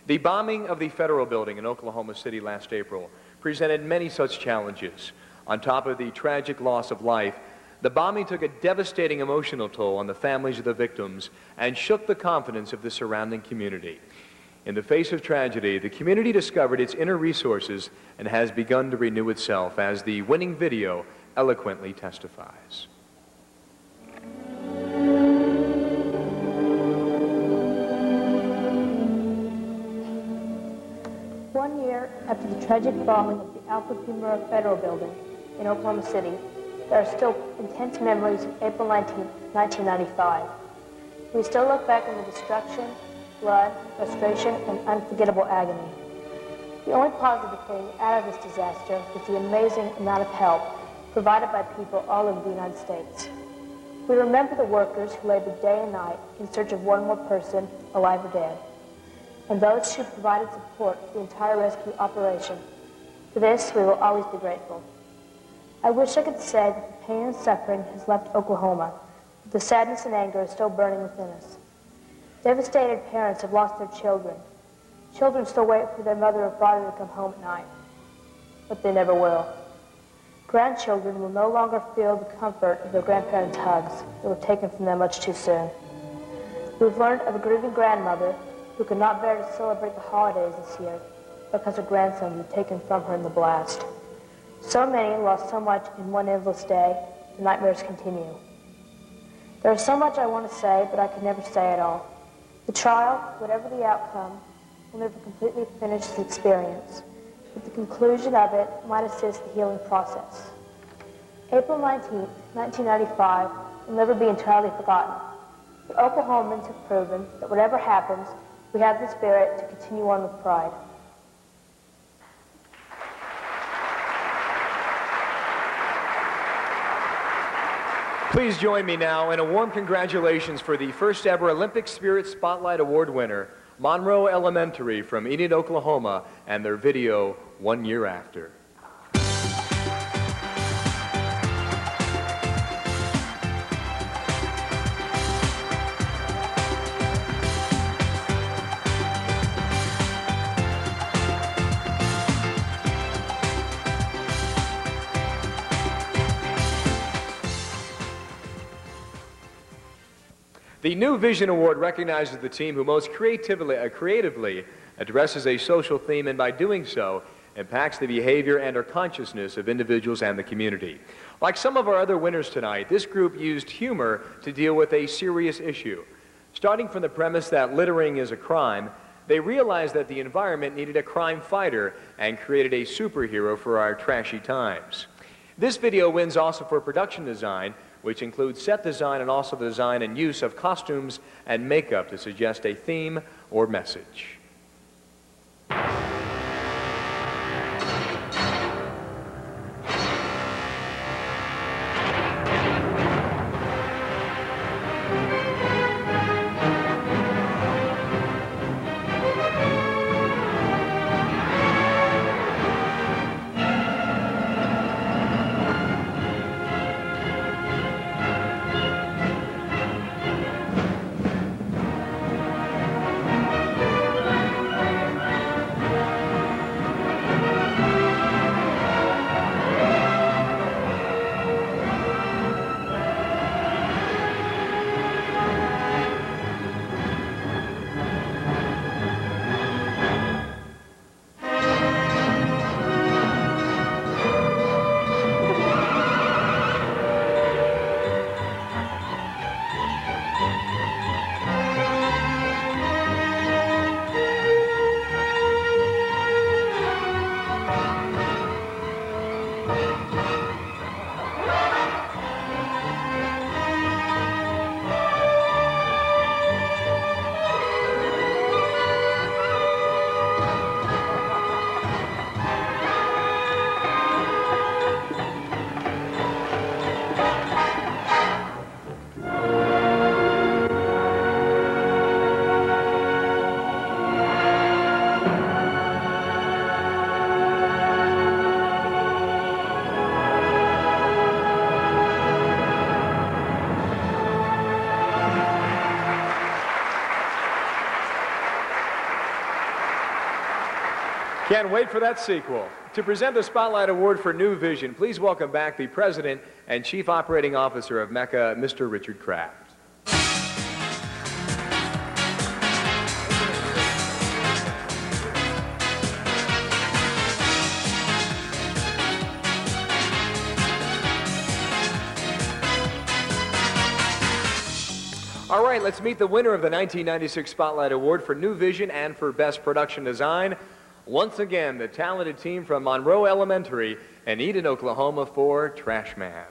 The bombing of the Federal Building in Oklahoma City last April presented many such challenges. On top of the tragic loss of life, the bombing took a devastating emotional toll on the families of the victims and shook the confidence of the surrounding community. In the face of tragedy, the community discovered its inner resources and has begun to renew itself, as the winning video eloquently testifies. One year after the tragic bombing of the Alfred P. Murrah Federal Building in Oklahoma City, there are still intense memories of April 19, 1995. We still look back on the destruction, blood, frustration, and unforgettable agony. The only positive thing out of this disaster was the amazing amount of help provided by people all over the United States. We remember the workers who labored day and night in search of one more person, alive or dead, and those who provided support for the entire rescue operation. For this, we will always be grateful. I wish I could say that the pain and suffering has left Oklahoma, but the sadness and anger is still burning within us. Devastated parents have lost their children. Children still wait for their mother or father to come home at night, but they never will. Grandchildren will no longer feel the comfort of their grandparents' hugs that were taken from them much too soon. We've learned of a grieving grandmother who could not bear to celebrate the holidays this year because her grandson was taken from her in the blast. So many lost so much in one endless day, the nightmares continue. There is so much I want to say, but I can never say it all. The trial, whatever the outcome, will never completely finish the experience, but the conclusion of it might assist the healing process. April 19, 1995 will never be entirely forgotten, but Oklahomans have proven that whatever happens, We have the spirit to continue on with pride. Please join me now in a warm congratulations for the first ever Olympic Spirit Spotlight Award winner, Monroe Elementary from Enid, Oklahoma, and their video, 1 Year After. The New Vision Award recognizes the team who most creatively addresses a social theme, and by doing so, impacts the behavior and or consciousness of individuals and the community. Like some of our other winners tonight, this group used humor to deal with a serious issue. Starting from the premise that littering is a crime, they realized that the environment needed a crime fighter and created a superhero for our trashy times. This video wins also for production design, which includes set design and also the design and use of costumes and makeup to suggest a theme or message. Can't wait for that sequel. To present the Spotlight Award for New Vision, please welcome back the President and Chief Operating Officer of MECA, Mr. Richard Kraft. All right, let's meet the winner of the 1996 Spotlight Award for New Vision and for Best Production Design. Once again, the talented team from Monroe Elementary in Eden, Oklahoma for Trash Man.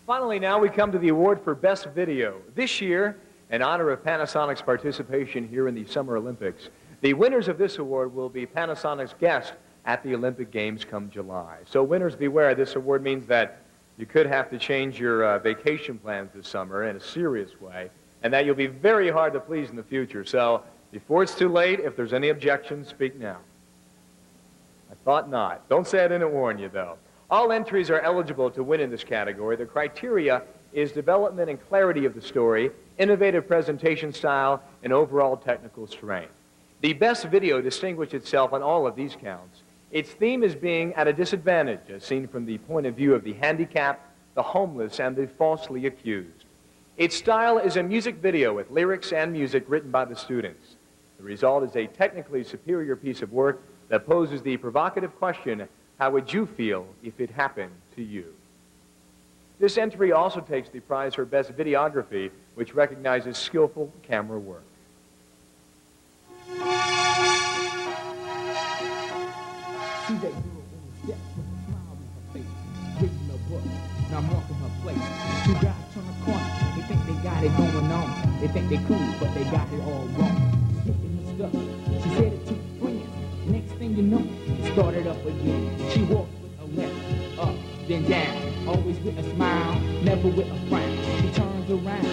Finally, now we come to the award for Best Video. This year, in honor of Panasonic's participation here in the Summer Olympics, the winners of this award will be Panasonic's guest at the Olympic Games come July. So winners beware, this award means that you could have to change your vacation plans this summer in a serious way, and that you'll be very hard to please in the future. So before it's too late, if there's any objections, speak now. I thought not. Don't say I didn't warn you, though. All entries are eligible to win in this category. The criteria is development and clarity of the story, innovative presentation style, and overall technical strength. The best video distinguished itself on all of these counts. Its theme is being at a disadvantage, as seen from the point of view of the handicapped, the homeless, and the falsely accused. Its style is a music video with lyrics and music written by the students. The result is a technically superior piece of work that poses the provocative question, how would you feel if it happened to you? This entry also takes the prize for Best Videography, which recognizes skillful camera work. See that girl on the step with a smile on her face, reading a book. Now I'm walking her place. Two guys turn the corner. They think they got it going on. They think they cool, but they got it all wrong. Hitting her stuff. She said it to friends. Next thing you know, it started up again. She walked with a left, up, then down. Always with a smile, never with a frown. She turns around,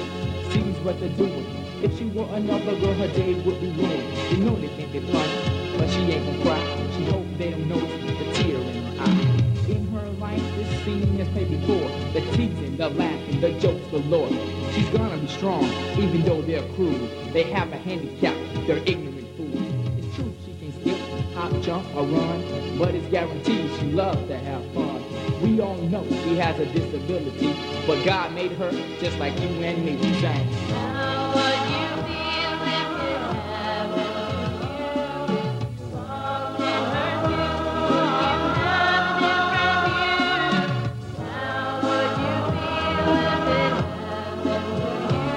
sees what they're doing. If she were another girl, her day would be ruined. You know they think they're funny, but she ain't gonna cry. She hopes they don't notice the tear in her eye. In her life, this scene has played before. The teasing, the laughing, the jokes galore. She's gonna be strong, even though they're cruel. They have a handicap, they're ignorant fools. It's true she can skip, hop, jump, or run, but it's guaranteed she loves to have fun. We all know she has a disability, but God made her just like you and me. We sang. How would you feel if it happened to you? Walking her through, you have a different view. How would you feel if it happened to you?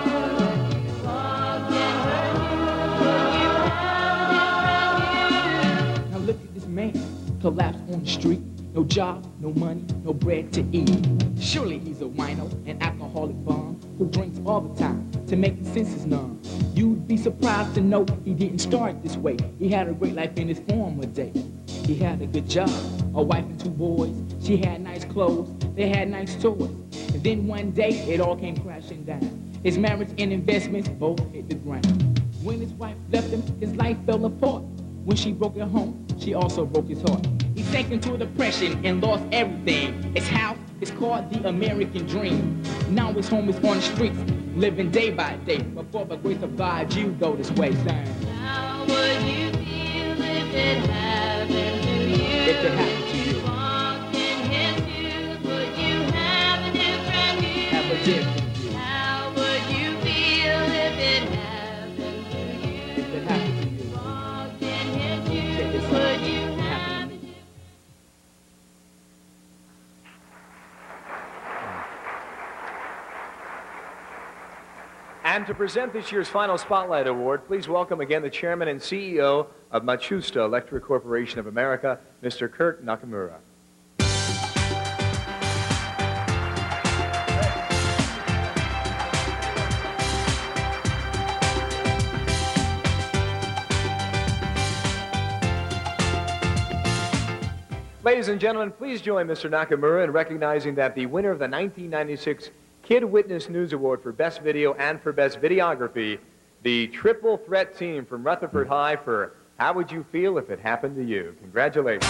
Walking her through, you have a different view. Now look at this man collapsed on the street. No job, no money, no bread to eat. Surely he's a wino, an alcoholic bum, who drinks all the time to make the senses numb. You'd be surprised to know he didn't start this way. He had a great life in his former day. He had a good job, a wife and two boys. She had nice clothes, they had nice toys. And then one day, it all came crashing down. His marriage and investments both hit the ground. When his wife left him, his life fell apart. When she broke her home, she also broke his heart. He sank into a depression and lost everything. His house is called the American dream. Now his home is on the streets, living day by day. But for the grace of God, you go this way, saying, how would you feel if it happened to you? If it happened to you. Walked in his shoes, would you have a different view? Have a different view. How would you feel if it happened to you? If it happened to you. Walked in his shoes, would you? And to present this year's final Spotlight Award, please welcome again the Chairman and CEO of Matsushita Electric Corporation of America, Mr. Kurt Nakamura. Ladies and gentlemen, please join Mr. Nakamura in recognizing that the winner of the 1996 Kid Witness News Award for Best Video and for Best Videography, the triple threat team from Rutherford High for How Would You Feel If It Happened to You? Congratulations.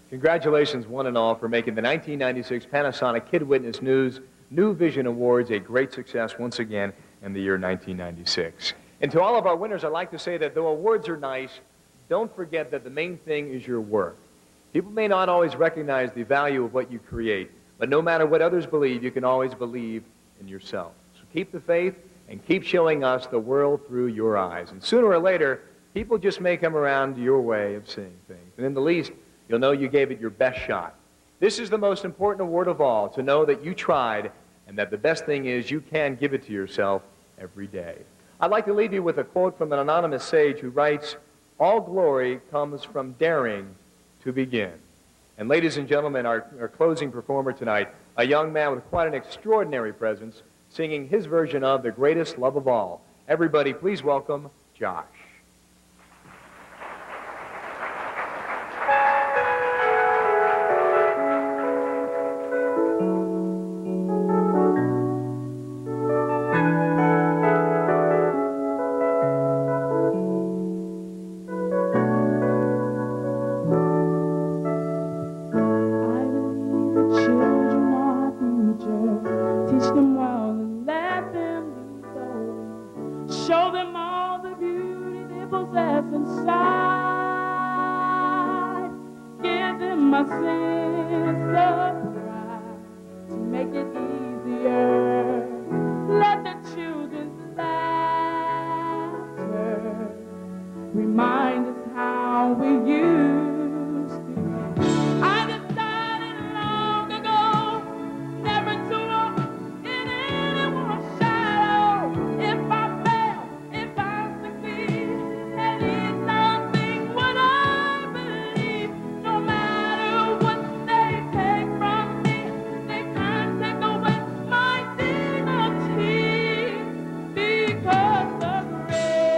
Congratulations, one and all, for making the 1996 Panasonic Kid Witness News New Vision Awards a great success once again in the year 1996. And to all of our winners, I'd like to say that though awards are nice, don't forget that the main thing is your work. People may not always recognize the value of what you create, but no matter what others believe, you can always believe in yourself. So keep the faith and keep showing us the world through your eyes. And sooner or later, people just may come around to your way of seeing things. And in the least, you'll know you gave it your best shot. This is the most important award of all, to know that you tried and that the best thing is you can give it to yourself every day. I'd like to leave you with a quote from an anonymous sage who writes, all glory comes from daring to begin. And ladies and gentlemen, our closing performer tonight, a young man with quite an extraordinary presence, singing his version of The Greatest Love of All. Everybody, please welcome Josh. a sense of pride to make it easier. Let the children's laughter remind us how we used to. I decided long ago never to walk in anyone's shadow. If I fail, if I succeed, at least I'll think what I believe. No matter what they take from me, they can't take away my dignity, because the greatest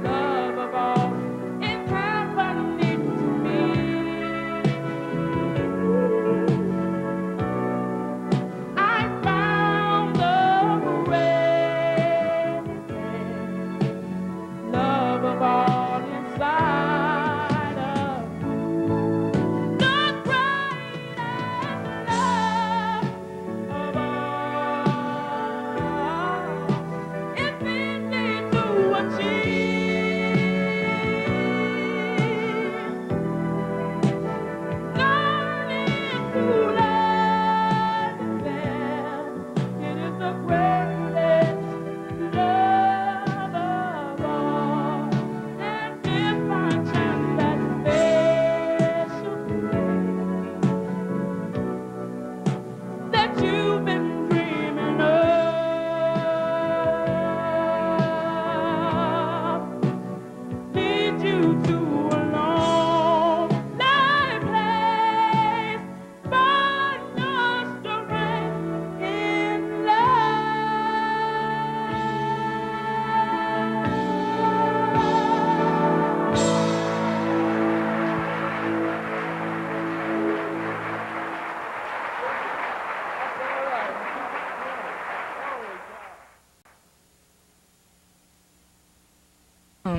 love of all is happening to me. I found the greatest love of all inside of the greatest love of all. It's easy to achieve. Learning to love them, it is the greatest love of all. And if I chance that special place that you've been dreaming of, lead you to a lonely place, find your strength in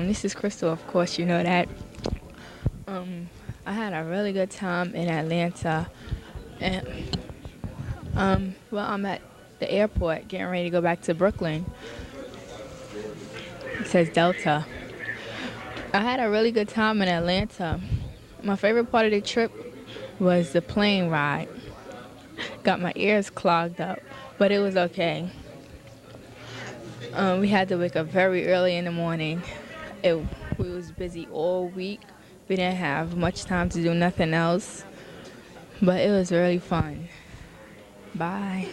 This is Crystal, of course, you know that. I had a really good time in Atlanta, and well, I'm at the airport getting ready to go back to Brooklyn. It says Delta. I had a really good time in Atlanta. My favorite part of the trip was the plane ride. Got my ears clogged up, but it was okay. We had to wake up very early in the morning. We was busy all week. We didn't have much time to do nothing else, but it was really fun. Bye.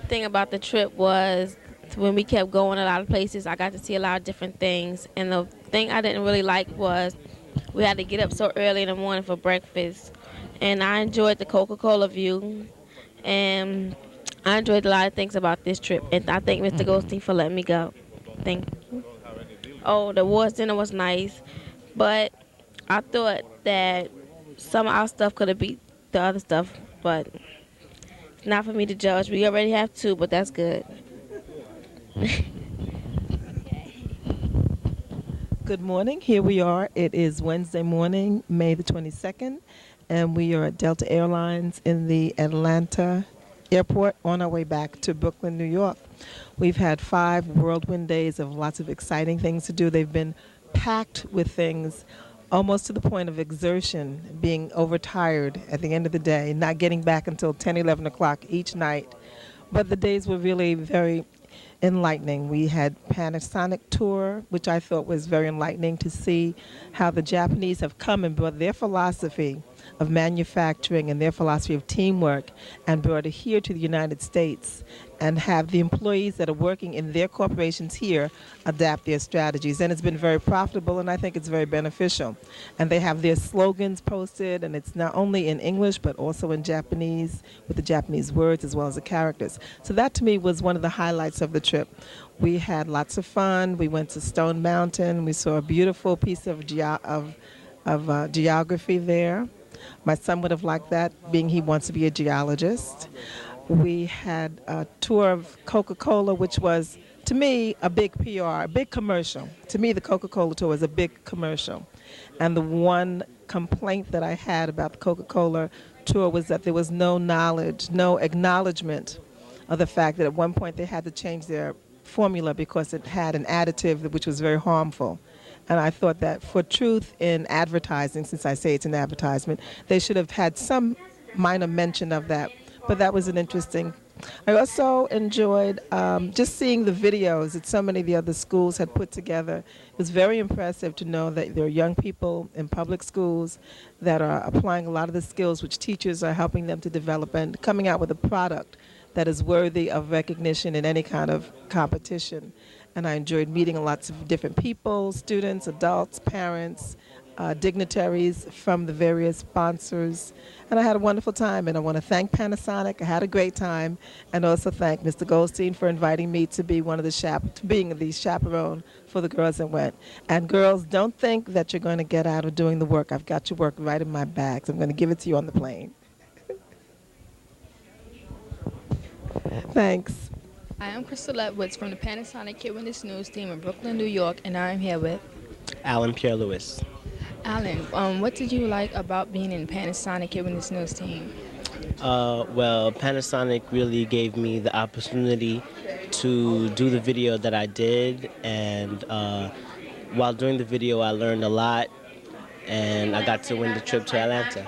The thing about the trip was when we kept going a lot of places, I got to see a lot of different things. And the thing I didn't really like was we had to get up so early in the morning for breakfast. And I enjoyed the Coca-Cola view. And I enjoyed a lot of things about this trip. And I thank Mr. Goldstein for letting me go. Thank you. Oh, the awards dinner was nice. But I thought that some of our stuff could have beat the other stuff. But it's not for me to judge. We already have two, but that's good. Good morning. Here we are. It is Wednesday morning, May the 22nd, and we are at Delta Airlines in the Atlanta airport on our way back to Brooklyn, New York. We've had 5 whirlwind days of lots of exciting things to do. They've been packed with things almost to the point of exertion, being overtired at the end of the day, not getting back until 10, 11 o'clock each night. But the days were really very enlightening. We had Panasonic tour, which I thought was very enlightening to see how the Japanese have come and brought their philosophy of manufacturing and their philosophy of teamwork and brought it here to the United States and have the employees that are working in their corporations here adapt their strategies. And it's been very profitable, and I think it's very beneficial. And they have their slogans posted, and it's not only in English but also in Japanese with the Japanese words as well as the characters. So that to me was one of the highlights of the trip. We had lots of fun. We went to Stone Mountain. We saw a beautiful piece of geography there. My son would have liked that, being he wants to be a geologist. We had a tour of Coca-Cola, which was, to me, a big PR, a big commercial. To me, the Coca-Cola tour was a big commercial. And the one complaint that I had about the Coca-Cola tour was that there was no knowledge, no acknowledgement of the fact that at one point they had to change their formula because it had an additive which was very harmful. And I thought that for truth in advertising, since I say it's an advertisement, they should have had some minor mention of that. But that was an interesting. I also enjoyed just seeing the videos that so many of the other schools had put together. It was very impressive to know that there are young people in public schools that are applying a lot of the skills which teachers are helping them to develop and coming out with a product that is worthy of recognition in any kind of competition. And I enjoyed meeting lots of different people, students, adults, parents, dignitaries from the various sponsors. And I had a wonderful time, and I want to thank Panasonic. I had a great time, and also thank Mr. Goldstein for inviting me to be one of the being the chaperone for the girls that went. And girls, don't think that you're going to get out of doing the work. I've got your work right in my bags. I'm going to give it to you on the plane. Thanks. Hi, I'm Crystal Letwitz from the Panasonic Kid Witness News team in Brooklyn, New York, and I'm here with Alan Pierre-Louis. Alan. What did you like about being in Panasonic Kid Witness News team? Well, Panasonic really gave me the opportunity to do the video that I did, and while doing the video, I learned a lot, and I got to win the trip to Atlanta.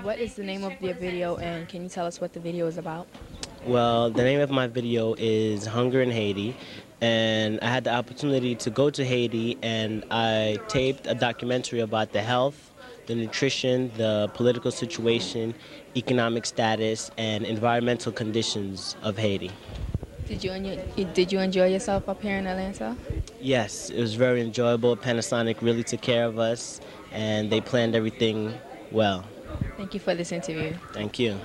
What is the name of your video, and can you tell us what the video is about? Well, the name of my video is Hunger in Haiti, and I had the opportunity to go to Haiti, and I taped a documentary about the health, the nutrition, the political situation, economic status, and environmental conditions of Haiti. Did you enjoy yourself up here in Atlanta? Yes, it was very enjoyable. Panasonic really took care of us, and they planned everything well. Thank you for this interview. Thank you.